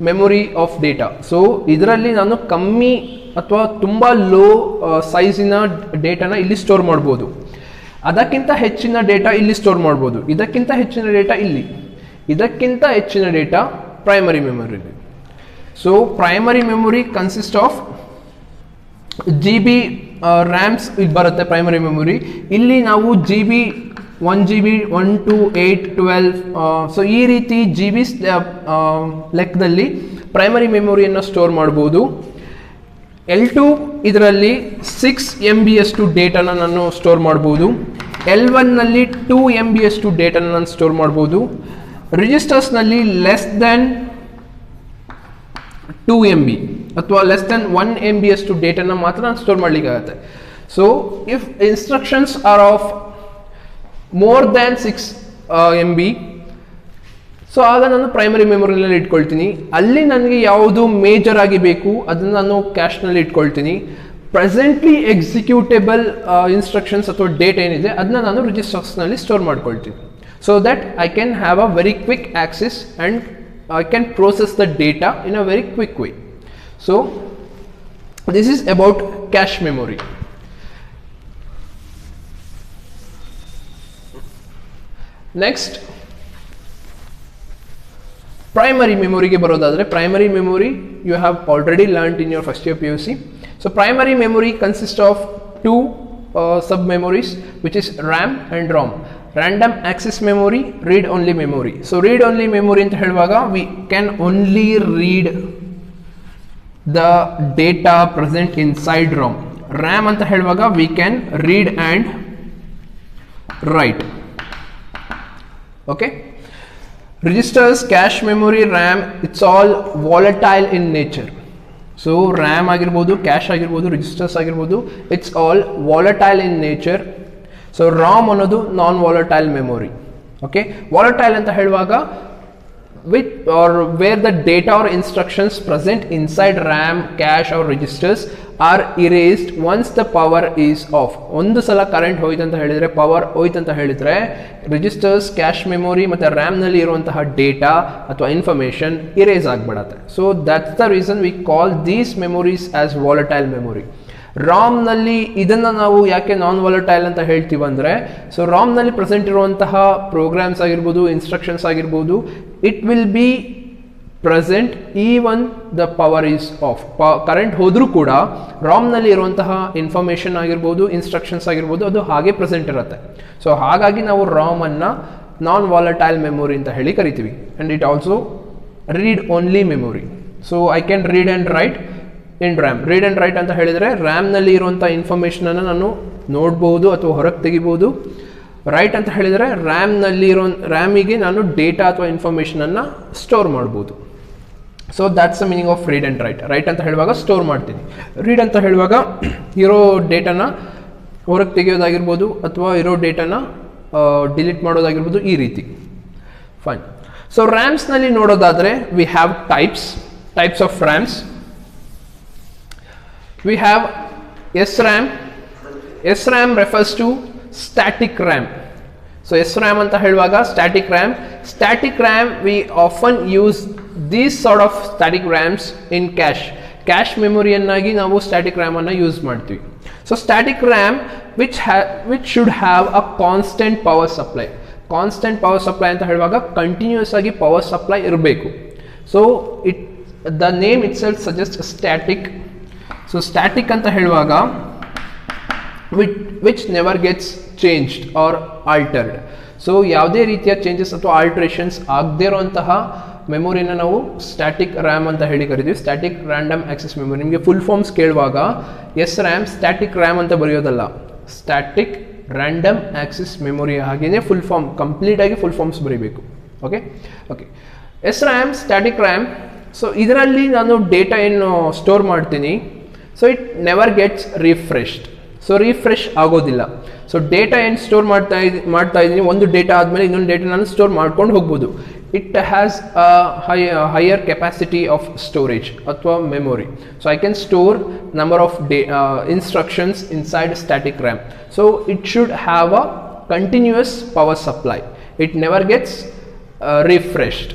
memory of data. So ಇದರಲ್ಲಿ ನಾನು ಕಮ್ಮಿ ಅಥವಾ ತುಂಬ ಲೋ ಸೈಜಿನ ಡೇಟಾನ ಇಲ್ಲಿ ಸ್ಟೋರ್ ಮಾಡ್ಬೋದು. ಅದಕ್ಕಿಂತ ಹೆಚ್ಚಿನ ಡೇಟಾ ಇಲ್ಲಿ ಸ್ಟೋರ್ ಮಾಡ್ಬೋದು. ಇದಕ್ಕಿಂತ ಹೆಚ್ಚಿನ ಡೇಟಾ ಇಲ್ಲಿ, ಇದಕ್ಕಿಂತ ಹೆಚ್ಚಿನ ಡೇಟಾ ಪ್ರೈಮರಿ ಮೆಮೊರಿಲಿ. So primary memory consist of GB RAMs ಇದು ಬರುತ್ತೆ ಪ್ರೈಮರಿ ಮೆಮೊರಿ. ಇಲ್ಲಿ ನಾವು GB 1GB 1 2 8 12 ಸೊ ಈ ರೀತಿ GB ಲೆಕ್ಕದಲ್ಲಿ ಪ್ರೈಮರಿ ಮೆಮೊರಿಯನ್ನು ಸ್ಟೋರ್ ಮಾಡ್ಬೋದು. L2 ಇದರಲ್ಲಿ 6 MB ಅಷ್ಟು ಡೇಟಾನ ನಾನು ಸ್ಟೋರ್ ಮಾಡ್ಬೋದು. L1ನಲ್ಲಿ 2 MB ಅಷ್ಟು ಡೇಟಾನ ನಾನು ಸ್ಟೋರ್ ಮಾಡ್ಬೋದು. ರಿಜಿಸ್ಟರ್ಸ್ನಲ್ಲಿ ಲೆಸ್ ದೆನ್ 2 MB ಅಥವಾ ಲೆಸ್ ದೆನ್ 1 MB ಅಷ್ಟು ಡೇಟಾನ ಮಾತ್ರ ನಾನು ಸ್ಟೋರ್ ಮಾಡಲಿಕ್ಕಾಗತ್ತೆ. So if instructions are of more than 6 MB, so ಆಗ ನಾನು ಪ್ರೈಮರಿ ಮೆಮೊರಿನಲ್ಲಿ ಇಟ್ಕೊಳ್ತೀನಿ. ಅಲ್ಲಿ ನನಗೆ ಯಾವುದು ಮೇಜರ್ ಆಗಿ ಬೇಕು ಅದನ್ನು ನಾನು ಕ್ಯಾಶ್ನಲ್ಲಿ ಇಟ್ಕೊಳ್ತೀನಿ. ಪ್ರೆಸೆಂಟ್ಲಿ ಎಕ್ಸಿಕ್ಯೂಟೇಬಲ್ ಇನ್ಸ್ಟ್ರಕ್ಷನ್ಸ್ ಅಥವಾ ಡೇಟ್ ಏನಿದೆ ಅದನ್ನ ನಾನು ರಿಜಿಸ್ಟರ್ಸ್ನಲ್ಲಿ ಸ್ಟೋರ್ ಮಾಡ್ಕೊಳ್ತೀನಿ. So that I can have a very quick access and I can process the data in a very quick way. So this is about cache memory. Next, primary memory ke barodadre, primary memory you have already learnt in your first year PUC. So primary memory consists of two sub memories, which is RAM and ROM. Random access memory, read only memory. So read only memory anta heluvaga we can only read the data present inside ROM. RAM anta heluvaga we can read and write. Okay, registers, cache memory, RAM, it's all volatile in nature. So RAM agirbodu, cache agirbodu, registers agirbodu, it's all volatile in nature. So ROM ಅನ್ನೋದು non volatile memory. Okay, volatile ಅಂತ ಹೇಳುವಾಗ with are where the data or instructions present inside RAM, cache or registers are erased once the power is off. ಒಂದು ಸಲ current ಹೋಯ್ತು ಅಂತ ಹೇಳಿದರೆ, power ಹೋಯ್ತು ಅಂತ ಹೇಳಿದರೆ, ರಿಜಿಸ್ಟರ್ಸ್, ಕ್ಯಾಶ್ ಮೆಮೊರಿ ಮತ್ತು ರ್ಯಾಮ್ನಲ್ಲಿ ಇರುವಂತಹ ಡೇಟಾ ಅಥವಾ ಇನ್ಫಾರ್ಮೇಷನ್ ಇರೇಸ್ ಆಗಿಬಿಡತ್ತೆ. So that's the reason we call these memories as volatile memory. ರಾಮ್ನಲ್ಲಿ ಇದನ್ನು ನಾವು ಯಾಕೆ ನಾನ್ ವಾಲಟೈಲ್ ಅಂತ ಹೇಳ್ತೀವಿ ಅಂದರೆ, ಸೊ ರಾಮ್ನಲ್ಲಿ ಪ್ರೆಸೆಂಟ್ ಇರುವಂತಹ ಪ್ರೋಗ್ರಾಮ್ಸ್ ಆಗಿರ್ಬೋದು, ಇನ್ಸ್ಟ್ರಕ್ಷನ್ಸ್ ಆಗಿರ್ಬೋದು, it will be present even the power is off. Current ಹೋದರೂ ಕೂಡ ರಾಮ್ನಲ್ಲಿ ಇರುವಂತಹ ಇನ್ಫಾರ್ಮೇಷನ್ ಆಗಿರ್ಬೋದು, ಇನ್ಸ್ಟ್ರಕ್ಷನ್ಸ್ ಆಗಿರ್ಬೋದು, ಅದು ಹಾಗೆ ಪ್ರೆಸೆಂಟ್ ಇರುತ್ತೆ. ಸೊ ಹಾಗಾಗಿ ನಾವು ರಾಮನ್ನು ನಾನ್ ವಾಲಟೈಲ್ ಮೆಮೊರಿ ಅಂತ ಹೇಳಿ ಕರಿತೀವಿ. And it also read only memory. So I can read and right in RAM. Read and right ಅಂತ ಹೇಳಿದರೆ ರ್ಯಾಮ್ನಲ್ಲಿ ಇರುವಂಥ ಇನ್ಫಾರ್ಮೇಷನನ್ನು ನಾನು ನೋಡ್ಬೋದು ಅಥವಾ ಹೊರಗೆ ತೆಗಿಬೋದು. ರೈಟ್ ಅಂತ ಹೇಳಿದರೆ ರ್ಯಾಮಿಗೆ ನಾನು ಡೇಟಾ ಅಥವಾ ಇನ್ಫಾರ್ಮೇಷನನ್ನು ಸ್ಟೋರ್ ಮಾಡ್ಬೋದು. So that's the meaning of read and right. Right ಅಂತ ಹೇಳುವಾಗ ಸ್ಟೋರ್ ಮಾಡ್ತೀನಿ, ರೀಡ್ ಅಂತ ಹೇಳುವಾಗ ಇರೋ ಡೇಟಾನ ಹೊರಗೆ ತೆಗೆಯೋದಾಗಿರ್ಬೋದು ಅಥವಾ ಇರೋ ಡೇಟಾನ ಡಿಲೀಟ್ ಮಾಡೋದಾಗಿರ್ಬೋದು, ಈ ರೀತಿ. ಫೈನ್. ಸೊ ರ್ಯಾಮ್ಸ್ನಲ್ಲಿ ನೋಡೋದಾದರೆ we have types of rams. We have SRAM. SRAM refers to static RAM. So SRAM anta heluvaga static RAM. Static RAM we often use these sort of static RAMs in cache. Cache memory annagi ನಾವು static RAM ಅನ್ನು use ಮಾಡ್ತೀವಿ. So static RAM which should have a constant power supply. Constant power supply ಅಂತ ಹೇಳುವಾಗ continuous ಆಗಿ power supply ಇರಬೇಕು. So the name itself suggests static. So static ಅಂತ ಹೇಳುವಾಗ which never gets changed or altered. So ಯಾವುದೇ ರೀತಿಯ changes ಅಥವಾ alterations ಆಗದೇ ಇರುವಂತಹ ಮೆಮೊರಿನ ನಾವು ಸ್ಟ್ಯಾಟಿಕ್ ರ್ಯಾಮ್ ಅಂತ ಹೇಳಿ ಕರಿತೀವಿ. Static random access memory. ನಿಮಗೆ ಫುಲ್ ಫಾರ್ಮ್ಸ್ ಕೇಳುವಾಗ SRAM ಸ್ಟ್ಯಾಟಿಕ್ ರ್ಯಾಮ್ ಅಂತ ಬರೆಯೋದಲ್ಲ, ಸ್ಟ್ಯಾಟಿಕ್ ರ್ಯಾಂಡಮ್ ಆಕ್ಸೆಸ್ ಮೆಮೊರಿ. ಹಾಗೆಯೇ ಫುಲ್ ಫಾರ್ಮ್ ಕಂಪ್ಲೀಟಾಗಿ ಫುಲ್ ಫಾರ್ಮ್ಸ್ ಬರೀಬೇಕು. Okay, SRAM static RAM. So ಇದರಲ್ಲಿ ನಾನು ಡೇಟಾ ಏನು ಸ್ಟೋರ್ ಮಾಡ್ತೀನಿ, so it never gets refreshed. So refresh ಆಗೋದಿಲ್ಲ. ಸೊ ಡೇಟಾ ಏನು ಸ್ಟೋರ್ ಮಾಡ್ತಾ ಇದ್ದೀನಿ, ಒಂದು ಡೇಟಾ ಆದಮೇಲೆ ಇನ್ನೊಂದು ಡೇಟಾ ನಾನು ಸ್ಟೋರ್ ಮಾಡ್ಕೊಂಡು ಹೋಗ್ಬೋದು. It has a higher capacity of storage ಅಥವಾ memory. So I can store number of instructions inside static RAM. So it should have a continuous power supply. It never gets refreshed.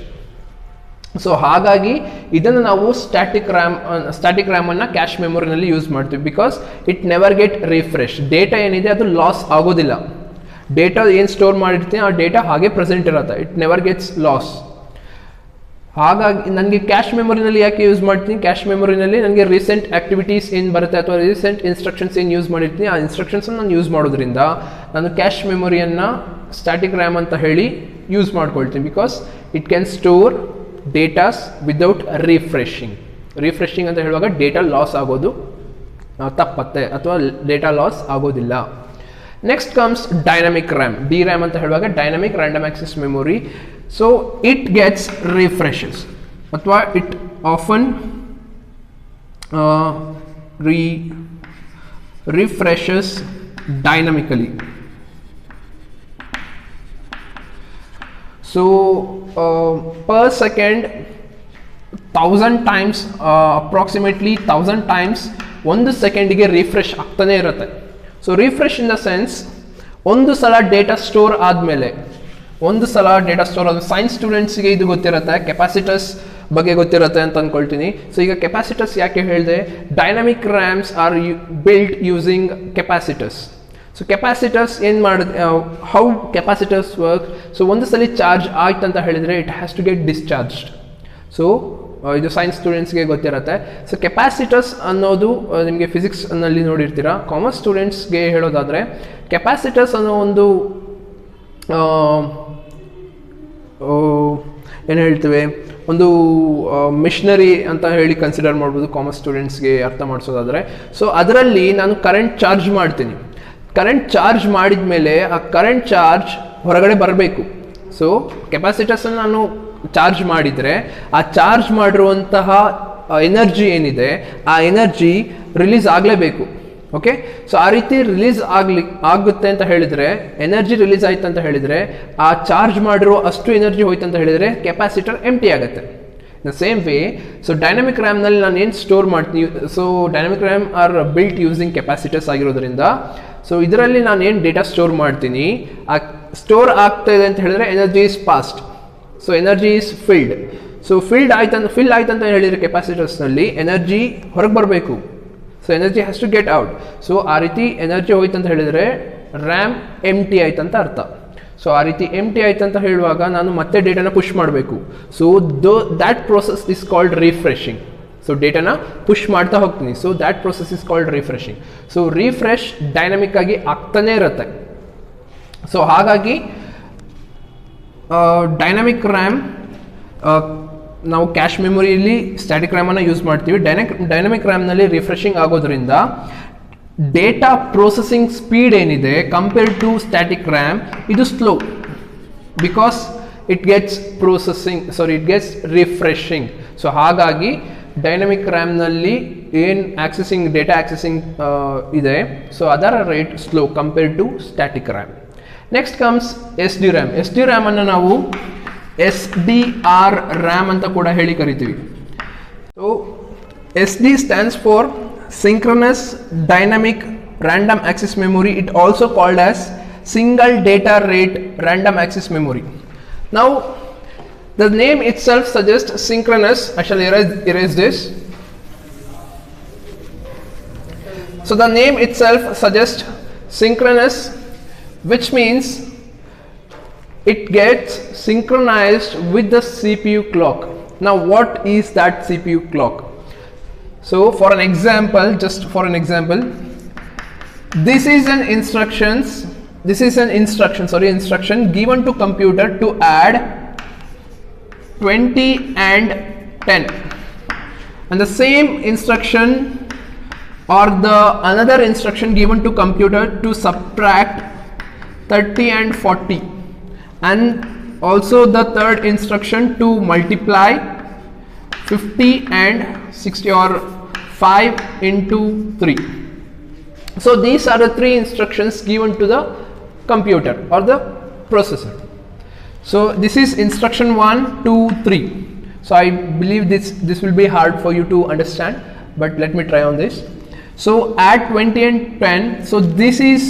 So ಹಾಗಾಗಿ ಇದನ್ನು ನಾವು static ರ್ಯಾಮನ್ನು cache ಮೆಮೊರಿನಲ್ಲಿ use ಮಾಡ್ತೀವಿ. Because it never get refresh. Data ಏನಿದೆ ಅದು loss ಆಗೋದಿಲ್ಲ. Data ಏನು ಸ್ಟೋರ್ ಮಾಡಿರ್ತೀನಿ ಆ ಡೇಟಾ ಹಾಗೆ ಪ್ರೆಸೆಂಟ್ ಇರುತ್ತೆ. It never gets loss. ಹಾಗಾಗಿ ನನಗೆ ಕ್ಯಾಶ್ ಮೆಮೊರಿನಲ್ಲಿ ಯಾಕೆ ಯೂಸ್ ಮಾಡ್ತೀನಿ, ಕ್ಯಾಶ್ ಮೆಮೊರಿನಲ್ಲಿ ನನಗೆ ರೀಸೆಂಟ್ ಆಕ್ಟಿವಿಟೀಸ್ ಏನು ಬರುತ್ತೆ ಅಥವಾ ರೀಸೆಂಟ್ ಇನ್ಸ್ಟ್ರಕ್ಷನ್ಸ್ ಏನು ಯೂಸ್ ಮಾಡಿರ್ತೀನಿ ಆ ಇನ್ಸ್ಟ್ರಕ್ಷನ್ಸನ್ನು ನಾನು ಯೂಸ್ ಮಾಡೋದ್ರಿಂದ ನಾನು ಕ್ಯಾಶ್ ಮೆಮೊರಿಯನ್ನು ಸ್ಟ್ಯಾಟಿಕ್ ರ್ಯಾಮ್ ಅಂತ ಹೇಳಿ ಯೂಸ್ ಮಾಡ್ಕೊಳ್ತೀನಿ. Because it can store datas without refreshing ಅಂತ ಹೇಳುವಾಗ ಡೇಟಾ ಲಾಸ್ ಆಗೋದು ತಪ್ಪತ್ತೆ ಅಥವಾ ಡೇಟಾ ಲಾಸ್ ಆಗೋದಿಲ್ಲ. Next comes dynamic RAM, D RAM ಅಂತ ಹೇಳುವಾಗ dynamic random access memory. So it gets refreshes ಅಥವಾ it often refreshes dynamically. So per second 1000 times approximately 1000 times ಒಂದು ಸೆಕೆಂಡಿಗೆ ರಿಫ್ರೆಶ್ ಆಗ್ತಾನೆ ಇರುತ್ತೆ. So refresh in the sense ಒಂದು ಸಲ ಡೇಟಾ ಸ್ಟೋರ್ ಆದಮೇಲೆ ಸೈನ್ಸ್ ಸ್ಟೂಡೆಂಟ್ಸ್ಗೆ ಇದು ಗೊತ್ತಿರುತ್ತೆ, ಕೆಪಾಸಿಟರ್ಸ್ ಬಗ್ಗೆ ಗೊತ್ತಿರುತ್ತೆ ಅಂತ ಅಂದ್ಕೊಳ್ತೀನಿ. ಸೊ ಈಗ ಕೆಪಾಸಿಟರ್ಸ್ ಯಾಕೆ ಹೇಳಿದೆ, dynamic RAMs are built using capacitors. So capacitors ಏನು ಹೌ ಕೆಪಾಸಿಟರ್ಸ್ ವರ್ಕ್. ಸೊ ಒಂದು ಸಲ ಚಾರ್ಜ್ ಆಯ್ತು ಅಂತ ಹೇಳಿದರೆ it has to get discharged. So ಇದು ಸೈನ್ಸ್ ಸ್ಟೂಡೆಂಟ್ಸ್ಗೆ ಗೊತ್ತಿರುತ್ತೆ. ಸೊ ಕೆಪಾಸಿಟರ್ಸ್ ಅನ್ನೋದು ನಿಮಗೆ ಫಿಸಿಕ್ಸ್ನಲ್ಲಿ ನೋಡಿರ್ತೀರ. ಕಾಮರ್ಸ್ ಸ್ಟೂಡೆಂಟ್ಸ್ಗೆ ಹೇಳೋದಾದರೆ ಕೆಪಾಸಿಟರ್ಸ್ ಅನ್ನೋ ಒಂದು ಏನು ಹೇಳ್ತೇವೆ, ಒಂದು ಮಿಷನರಿ ಅಂತ ಹೇಳಿ ಕನ್ಸಿಡರ್ ಮಾಡ್ಬೋದು ಕಾಮರ್ಸ್ ಸ್ಟೂಡೆಂಟ್ಸ್ಗೆ ಅರ್ಥ ಮಾಡಿಸೋದಾದರೆ. ಸೊ ಅದರಲ್ಲಿ ನಾನು ಕರೆಂಟ್ ಚಾರ್ಜ್ ಮಾಡ್ತೀನಿ. ಕರೆಂಟ್ ಚಾರ್ಜ್ ಮಾಡಿದ ಮೇಲೆ ಆ ಕರೆಂಟ್ ಚಾರ್ಜ್ ಹೊರಗಡೆ ಬರಬೇಕು. ಸೊ ಕೆಪಾಸಿಟರ್ಸನ್ನು ನಾನು ಚಾರ್ಜ್ ಮಾಡಿದರೆ ಆ ಚಾರ್ಜ್ ಮಾಡಿರುವಂತಹ ಎನರ್ಜಿ ಏನಿದೆ ಆ ಎನರ್ಜಿ ರಿಲೀಸ್ ಆಗಲೇಬೇಕು. ಓಕೆ, ಸೊ ಆ ರೀತಿ ರಿಲೀಸ್ ಆಗುತ್ತೆ ಅಂತ ಹೇಳಿದರೆ, ಎನರ್ಜಿ ರಿಲೀಸ್ ಆಯ್ತು ಅಂತ ಹೇಳಿದರೆ, ಆ ಚಾರ್ಜ್ ಮಾಡಿರೋ ಅಷ್ಟು ಎನರ್ಜಿ ಹೋಯ್ತು ಅಂತ ಹೇಳಿದರೆ ಕೆಪಾಸಿಟರ್ ಎಂಟಿ ಆಗುತ್ತೆ. The same way so dynamic ರ್ಯಾಮ್ನಲ್ಲಿ ನಾನು ಏನು ಸ್ಟೋರ್ ಮಾಡ್ತೀನಿ, so dynamic RAM are built using capacitors ಆಗಿರೋದ್ರಿಂದ ಸೊ ಇದರಲ್ಲಿ ನಾನು ಏನು ಡೇಟಾ ಸ್ಟೋರ್ ಮಾಡ್ತೀನಿ, ಆ ಸ್ಟೋರ್ ಆಗ್ತಾ ಇದೆ ಅಂತ ಹೇಳಿದರೆ energy is passed. So energy is filled. So fill ಆಯ್ತು ಅಂತ ಹೇಳಿದರೆ ಕೆಪಾಸಿಟರ್ಸ್ನಲ್ಲಿ ಎನರ್ಜಿ ಹೊರಗೆ ಬರಬೇಕು. So energy has to get out. So ಆ ರೀತಿ ಎನರ್ಜಿ ಹೋಯ್ತು ಅಂತ ಹೇಳಿದರೆ ರ್ಯಾಮ್ ಎಂಟಿ ಆಯ್ತು ಅಂತ ಅರ್ಥ. ಸೊ ಆ ರೀತಿ ಎಂಟಿ ಆಯ್ತು ಅಂತ ಹೇಳುವಾಗ ನಾನು ಮತ್ತೆ ಡೇಟಾನ ಪುಷ್ ಮಾಡಬೇಕು. So that process is called refreshing. So ಡೇಟಾನ ಪುಷ್ ಮಾಡ್ತಾ ಹೋಗ್ತೀನಿ. So that process is called refreshing. So refresh dynamic ಆಗಿ ಆಗ್ತಾನೇ ಇರುತ್ತೆ. ಸೊ ಹಾಗಾಗಿ ಡೈನಮಿಕ್ ರ್ಯಾಮ್ ನಾವು ಕ್ಯಾಶ್ ಮೆಮೊರಿಯಲ್ಲಿ ಸ್ಟ್ಯಾಟಿಕ್ ರ್ಯಾಮನ್ನು ಯೂಸ್ ಮಾಡ್ತೀವಿ. ಡೈನಮಿಕ್ ರ್ಯಾಮ್ನಲ್ಲಿ ರಿಫ್ರೆಶಿಂಗ್ ಆಗೋದ್ರಿಂದ ಡೇಟಾ ಪ್ರೊಸೆಸಿಂಗ್ ಸ್ಪೀಡ್ ಏನಿದೆ ಕಂಪೇರ್ಡ್ ಟು ಸ್ಟ್ಯಾಟಿಕ್ ರ್ಯಾಮ್ ಇದು slow, because it gets refreshing. So ಹಾಗಾಗಿ ಡೈನಮಿಕ್ ರ್ಯಾಮ್ನಲ್ಲಿ ಏನು ಡೇಟಾ ಆಕ್ಸೆಸಿಂಗ್ ಇದೆ ಸೊ ಅದರ rate slow compared to static RAM. Next comes S D RAM. S D ರ್ಯಾಮನ್ನು ನಾವು SDR RAM ಅಂತ ಕೂಡ ಹೇಳಿ ಕರಿತೀವಿ. So SD stands for Synchronous Dynamic Random Access Memory. It also called as Single Data Rate Random Access Memory. Now the name itself suggests synchronous. I shall erase this. So the name itself suggests synchronous, which means it gets synchronized with the CPU clock. Now what is that CPU clock? So for an example, this is an instruction given to computer to add 20 and 10, and the same instruction or the another instruction given to computer to subtract 30 and 40, and also the third instruction to multiply 50 and 60 or 5 into 3. So these are the three instructions given to the computer or the processor. So this is instruction 1, 2, 3. So I believe this will be hard for you to understand, but let me try on this. So add 20 and 10. So this is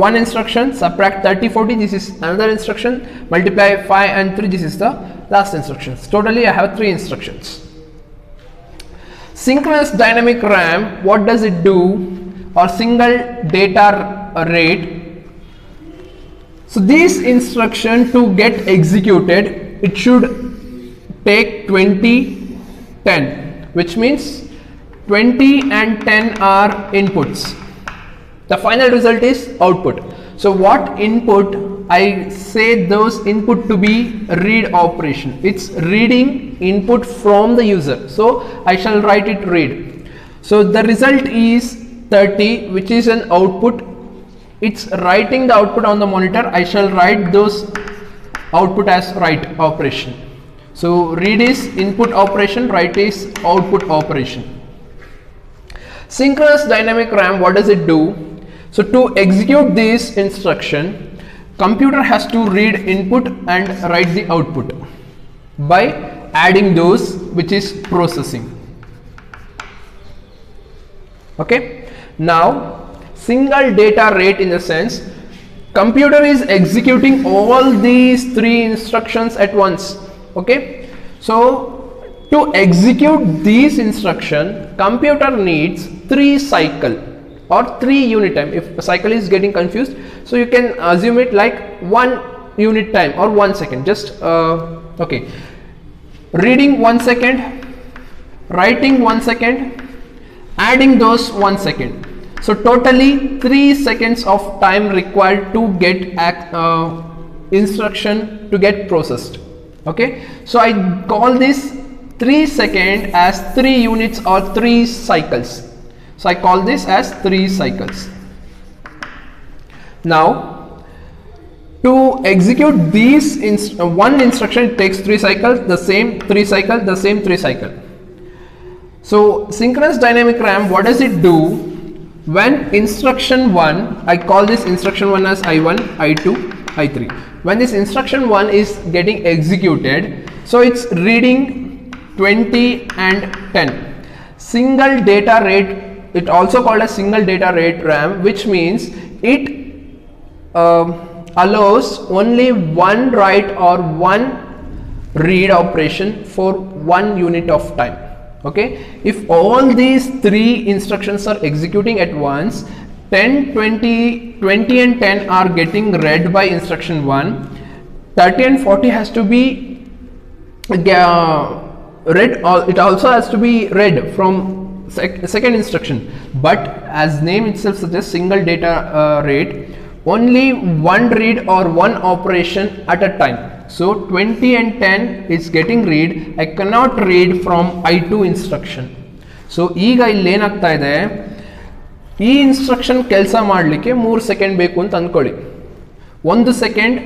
one instruction, subtract 30, 40, this is another instruction, multiply 5 and 3, this is the last instructions. Totally I have 3 instructions. Synchronous dynamic RAM, what does it do? Or single data rate. So this instruction to get executed, it should take 20, 10, which means 20 and 10 are inputs. The final result is output. So what input? I say those input to be read operation. It's reading input from the user. So I shall write it read. So the result is 30, which is an output. It's writing the output on the monitor. I shall write those output as write operation. So read is input operation, write is output operation. Synchronous dynamic RAM, what does it do? So to execute this instruction, computer has to read input and write the output by adding those, which is processing. Okay. Now single data rate, in the sense computer is executing all these three instructions at once. Okay. So to execute these instruction, computer needs 3 cycle or 3 unit time. If a cycle is getting confused, so you can assume it like 1 unit time or 1 second. Just okay, reading 1 second, writing 1 second, adding those 1 second. So totally 3 seconds of time required to get instruction to get processed. Okay, so I call this 3 second as 3 units or 3 cycles. So I call this as 3 cycles. Now to execute these one instruction, it takes 3 cycles, the same 3 cycle, the same 3 cycle. So synchronous dynamic RAM, what does it do? When instruction 1, I call this instruction 1 as I1, I2, I3. When this instruction 1 is getting executed, so it's reading 20 and 10. Single data rate, it also called as single data rate RAM, which means it allows only one write or one read operation for 1 unit of time. Okay, if all these 3 instructions are executing at once, 10, 20 and 10 are getting read by instruction 1, 30 and 40 has to be read, it also has to be read from second instruction. But as name itself suggests, single data rate, only one read or one operation at a time. So 20 and 10 is getting read. I cannot read from I2 instruction. So ಈಗ ಇಲ್ಲಿ ಏನಾಗ್ತಾ ಇದೆ, ಈ instruction ಕೆಲಸ ಮಾಡಲಿಕ್ಕೆ 3 second ಬೇಕು ಅಂತ ಅಂದ್ಕೊಳ್ಳಿ. 1 ಸೆಕೆಂಡ್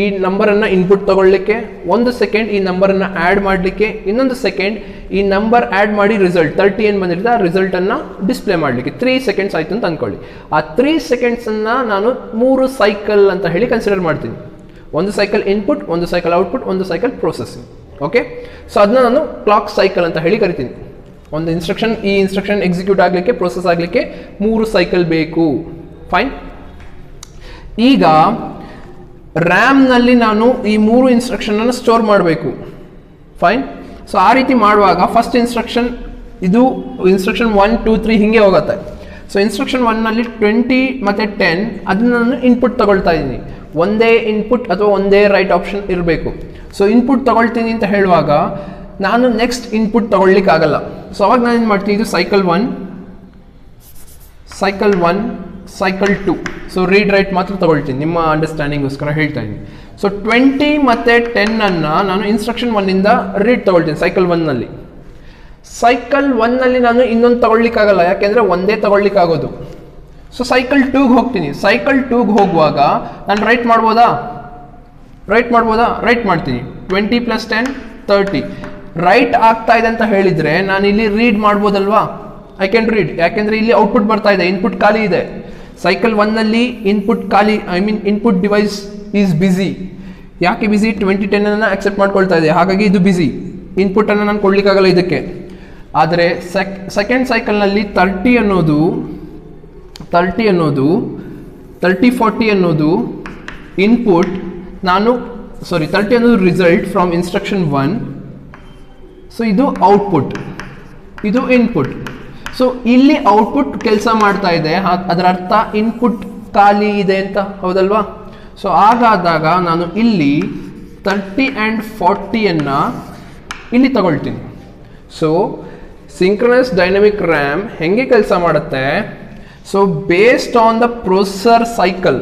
ಈ ನಂಬರನ್ನು ಇನ್ಪುಟ್ ತಗೊಳ್ಳಿಕ್ಕೆ, 1 ಸೆಕೆಂಡ್ ಈ ನಂಬರನ್ನು ಆ್ಯಡ್ ಮಾಡಲಿಕ್ಕೆ, ಇನ್ನೊಂದು ಸೆಕೆಂಡ್ ಈ ನಂಬರ್ ಆ್ಯಡ್ ಮಾಡಿ ರಿಸಲ್ಟ್ 30 ಏನು ಬಂದಿರುತ್ತೆ ಆ ರಿಸಲ್ಟನ್ನು ಡಿಸ್ಪ್ಲೇ ಮಾಡಲಿಕ್ಕೆ 3 ಸೆಕೆಂಡ್ಸ್ ಆಯಿತು ಅಂತ ಅಂದ್ಕೊಳ್ಳಿ. ಆ 3 ಸೆಕೆಂಡ್ಸನ್ನು ನಾನು 3 ಸೈಕಲ್ ಅಂತ ಹೇಳಿ ಕನ್ಸಿಡರ್ ಮಾಡ್ತೀನಿ. 1 cycle input, 1 cycle output, 1 cycle processing. Okay, so ಅದನ್ನ ನಾನು ಕ್ಲಾಕ್ ಸೈಕಲ್ ಅಂತ ಹೇಳಿ ಕರಿತೀನಿ. ಒಂದು ಇನ್ಸ್ಟ್ರಕ್ಷನ್, ಈ ಇನ್ಸ್ಟ್ರಕ್ಷನ್ ಎಕ್ಸಿಕ್ಯೂಟ್ ಆಗಲಿಕ್ಕೆ, ಪ್ರೊಸೆಸ್ ಆಗಲಿಕ್ಕೆ 3 ಸೈಕಲ್ ಬೇಕು. ಫೈನ್. ಈಗ ರ್ಯಾಮ್ನಲ್ಲಿ ನಾನು ಈ 3 ಇನ್ಸ್ಟ್ರಕ್ಷನನ್ನು ಸ್ಟೋರ್ ಮಾಡಬೇಕು. ಫೈನ್. ಸೊ ಆ ರೀತಿ ಮಾಡುವಾಗ ಫಸ್ಟ್ ಇನ್ಸ್ಟ್ರಕ್ಷನ್, ಇದು ಇನ್ಸ್ಟ್ರಕ್ಷನ್ 1, 2, 3 ಹಿಂಗೆ ಹೋಗುತ್ತೆ. ಸೊ ಇನ್ಸ್ಟ್ರಕ್ಷನ್ 1ನಲ್ಲಿ 20 ಮತ್ತು 10 ಅದನ್ನ ನಾನು ಇನ್ಪುಟ್ ತಗೊಳ್ತಾ ಇದ್ದೀನಿ. ಒಂದೇ ಇನ್ಪುಟ್ ಅಥವಾ ಒಂದೇ ರೈಟ್ ಆಪ್ಷನ್ ಇರಬೇಕು. ಸೊ ಇನ್ಪುಟ್ ತಗೊಳ್ತೀನಿ ಅಂತ ಹೇಳುವಾಗ ನಾನು ನೆಕ್ಸ್ಟ್ ಇನ್ಪುಟ್ ತಗೊಳ್ಲಿಕ್ಕಾಗಲ್ಲ. ಸೊ ಅವಾಗ ನಾನು ಏನು ಮಾಡ್ತೀನಿ, ಇದು cycle 1, cycle 1, cycle 2. So read write ಮಾತ್ರ ತಗೊಳ್ತೀನಿ, ನಿಮ್ಮ ಅಂಡರ್ಸ್ಟ್ಯಾಂಡಿಂಗೋಸ್ಕರ ಹೇಳ್ತಾ ಇದ್ದೀನಿ. ಸೊ 20 ಮತ್ತು 10ಅನ್ನು ನಾನು ಇನ್ಸ್ಟ್ರಕ್ಷನ್ 1ಇಂದ ರೀಡ್ ತಗೊಳ್ತೀನಿ ಸೈಕಲ್ 1ನಲ್ಲಿ. ಸೈಕಲ್ 1ನಲ್ಲಿ ನಾನು ಇನ್ನೊಂದು ತಗೊಳ್ಲಿಕ್ಕಾಗಲ್ಲ, ಯಾಕೆಂದರೆ ಒಂದೇ ತಗೊಳ್ಲಿಕ್ಕಾಗೋದು. ಸೊ ಸೈಕಲ್ 2ಗೆ ಹೋಗ್ತೀನಿ. ಸೈಕಲ್ 2ಗೆ ಹೋಗುವಾಗ ನಾನು ರೈಟ್ ಮಾಡ್ಬೋದಾ? ರೈಟ್ ಮಾಡ್ತೀನಿ. 20 + 10 30 ರೈಟ್ ಆಗ್ತಾ ಇದೆ ಅಂತ ಹೇಳಿದರೆ ನಾನು ಇಲ್ಲಿ ರೀಡ್ ಮಾಡ್ಬೋದಲ್ವಾ? ಐ ಕ್ಯಾನ್ ರೀಡ್, ಯಾಕೆಂದರೆ ಇಲ್ಲಿ ಔಟ್ಪುಟ್ ಬರ್ತಾ ಇದೆ, ಇನ್ಪುಟ್ ಖಾಲಿ ಇದೆ. ಸೈಕಲ್ 1ನಲ್ಲಿ ಇನ್ಪುಟ್ ಖಾಲಿ, ಇನ್ಪುಟ್ ಡಿವೈಸ್ ಈಸ್ ಬಿಸಿ. ಯಾಕೆ ಬಿಸಿ? 20 10ಅನ್ನು ಅಕ್ಸೆಪ್ಟ್ ಮಾಡ್ಕೊಳ್ತಾ ಇದೆ, ಹಾಗಾಗಿ ಇದು ಬಿಸಿ. ಇನ್ಪುಟನ್ನು ನಾನು ಕೊಡಲಿಕ್ಕಾಗಲ್ಲ ಇದಕ್ಕೆ. ಆದರೆ ಸೆಕೆಂಡ್ ಸೈಕಲ್ನಲ್ಲಿ 30 ಅನ್ನೋದು 40 ಅನ್ನೋದು ಇನ್ಪುಟ್, ನಾನು 30 ಅನ್ನೋದು ರಿಸಲ್ಟ್ ಫ್ರಮ್ ಇನ್ಸ್ಟ್ರಕ್ಷನ್ 1. ಸೊ ಇದು ಔಟ್ಪುಟ್, ಇದು ಇನ್ಪುಟ್. ಸೊ ಇಲ್ಲಿ ಔಟ್ಪುಟ್ ಕೆಲಸ ಮಾಡ್ತಾ ಇದೆ, ಅದರ ಅರ್ಥ ಇನ್ಪುಟ್ ಖಾಲಿ ಇದೆ ಅಂತ, ಹೌದಲ್ವಾ? ಸೊ ಹಾಗಾದಾಗ ನಾನು ಇಲ್ಲಿ 30 and 40ಅನ್ನು ಇಲ್ಲಿ ತಗೊಳ್ತೀನಿ. ಸೊ ಸಿಂಕ್ರನಸ್ ಡೈನಮಿಕ್ ರ್ಯಾಮ್ ಹೆಂಗೆ ಕೆಲಸ ಮಾಡುತ್ತೆ? So based on the processor cycle.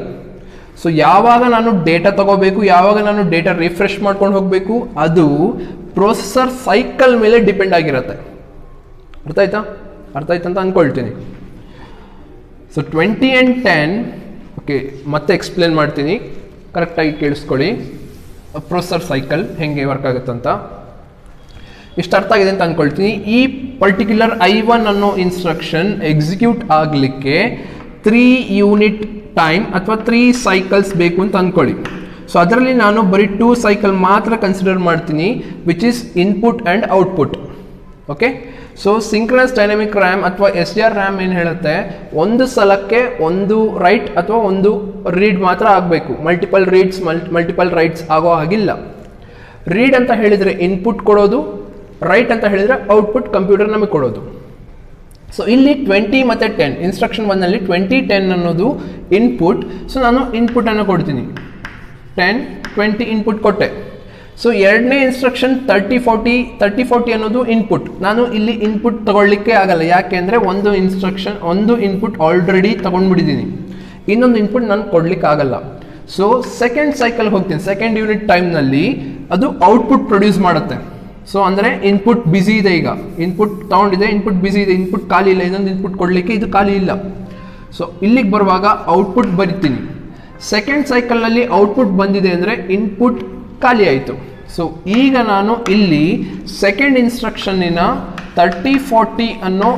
So ಯಾವಾಗ ನಾನು ಡೇಟಾ ತಗೋಬೇಕು, ಯಾವಾಗ ನಾನು ಡೇಟಾ ರಿಫ್ರೆಶ್ ಮಾಡ್ಕೊಂಡು ಹೋಗಬೇಕು, ಅದು ಪ್ರೊಸೆಸರ್ ಸೈಕಲ್ ಮೇಲೆ ಡಿಪೆಂಡ್ ಆಗಿರುತ್ತೆ. ಅರ್ಥ ಆಯ್ತಾ ಅಂತ ಅಂದ್ಕೊಳ್ತೀನಿ. ಸೊ 20 and 10, ಓಕೆ ಮತ್ತೆ ಎಕ್ಸ್ಪ್ಲೇನ್ ಮಾಡ್ತೀನಿ, ಕರೆಕ್ಟಾಗಿ ಕೇಳಿಸ್ಕೊಳ್ಳಿ. ಪ್ರೊಸೆಸರ್ ಸೈಕಲ್ ಹೆಂಗೆ ವರ್ಕ್ ಆಗುತ್ತಂತ ಇಷ್ಟು ಅರ್ಥ ಆಗಿದೆ ಅಂತ ಅಂದ್ಕೊಳ್ತೀನಿ. ಈ ಪರ್ಟಿಕ್ಯುಲರ್ I1 ಅನ್ನೋ ಇನ್ಸ್ಟ್ರಕ್ಷನ್ ಎಕ್ಸಿಕ್ಯೂಟ್ ಆಗಲಿಕ್ಕೆ 3 ಯೂನಿಟ್ ಟೈಮ್ ಅಥವಾ 3 ಸೈಕಲ್ಸ್ ಬೇಕು ಅಂತ ಅಂದ್ಕೊಳ್ಳಿ. ಸೊ ಅದರಲ್ಲಿ ನಾನು ಬರೀ 2 ಸೈಕಲ್ ಮಾತ್ರ ಕನ್ಸಿಡರ್ ಮಾಡ್ತೀನಿ, which is input and output. Okay, so synchronous dynamic RAM ಅಥವಾ SDR ರ್ಯಾಮ್ ಏನು ಹೇಳುತ್ತೆ, ಒಂದು ಸಲಕ್ಕೆ ಒಂದು ರೈಟ್ ಅಥವಾ ಒಂದು ರೀಡ್ ಮಾತ್ರ ಆಗಬೇಕು. ಮಲ್ಟಿಪಲ್ ರೀಡ್ಸ್ ಮಲ್ಟಿಪಲ್ ರೈಟ್ಸ್ ಆಗೋ ಹಾಗಿಲ್ಲ. ರೀಡ್ ಅಂತ ಹೇಳಿದರೆ ಇನ್ಪುಟ್ ಕೊಡೋದು, ರೈಟ್ ಅಂತ ಹೇಳಿದರೆ ಔಟ್ಪುಟ್ ಕಂಪ್ಯೂಟರ್ ನಮಗೆ ಕೊಡೋದು. ಸೊ ಇಲ್ಲಿ 20 ಮತ್ತು 10 ಇನ್ಸ್ಟ್ರಕ್ಷನ್ 1ನಲ್ಲಿ 20, 10 ಅನ್ನೋದು ಇನ್ಪುಟ್. ಸೊ ನಾನು ಇನ್ಪುಟನ್ನು ಕೊಡ್ತೀನಿ, 10, 20 ಇನ್ಪುಟ್ ಕೊಟ್ಟೆ. ಸೊ ಎರಡನೇ ಇನ್ಸ್ಟ್ರಕ್ಷನ್ 30, 40 ಅನ್ನೋದು ಇನ್ಪುಟ್. ನಾನು ಇಲ್ಲಿ ಇನ್ಪುಟ್ ತಗೊಳ್ಳಿಕ್ಕೆ ಆಗಲ್ಲ, ಯಾಕೆ ಅಂದರೆ ಒಂದು ಇನ್ಪುಟ್ ಆಲ್ರೆಡಿ ತಗೊಂಡ್ಬಿಟ್ಟಿದ್ದೀನಿ, ಇನ್ನೊಂದು ಇನ್ಪುಟ್ ನಾನು ಕೊಡ್ಲಿಕ್ಕೆ ಆಗಲ್ಲ. ಸೊ ಸೆಕೆಂಡ್ ಸೈಕಲ್ ಹೋಗ್ತೀನಿ, ಸೆಕೆಂಡ್ ಯೂನಿಟ್ ಟೈಮ್ನಲ್ಲಿ ಅದು ಔಟ್ಪುಟ್ ಪ್ರೊಡ್ಯೂಸ್ ಮಾಡುತ್ತೆ. ಸೊ ಅಂದರೆ ಇನ್ಪುಟ್ ಬಿಸಿ ಇದೆ, ಈಗ ಇನ್ಪುಟ್ ತಗೊಂಡಿದೆ, ಇನ್ಪುಟ್ ಬಿಸಿ ಇದೆ, ಇನ್ಪುಟ್ ಖಾಲಿ ಇಲ್ಲ, ಇನ್ನೊಂದು ಇನ್ಪುಟ್ ಕೊಡಲಿಕ್ಕೆ ಇದು ಖಾಲಿ ಇಲ್ಲ. ಸೊ ಇಲ್ಲಿಗೆ ಬರುವಾಗ ಔಟ್ಪುಟ್ ಬರಿತೀನಿ. ಸೆಕೆಂಡ್ ಸೈಕಲ್ನಲ್ಲಿ ಔಟ್ಪುಟ್ ಬಂದಿದೆ ಅಂದರೆ ಇನ್ಪುಟ್ ಖಾಲಿ ಆಯಿತು. ಸೊ ಈಗ ನಾನು ಇಲ್ಲಿ ಸೆಕೆಂಡ್ ಇನ್ಸ್ಟ್ರಕ್ಷನ್ನಿನ 30, 40 ಅನ್ನೋ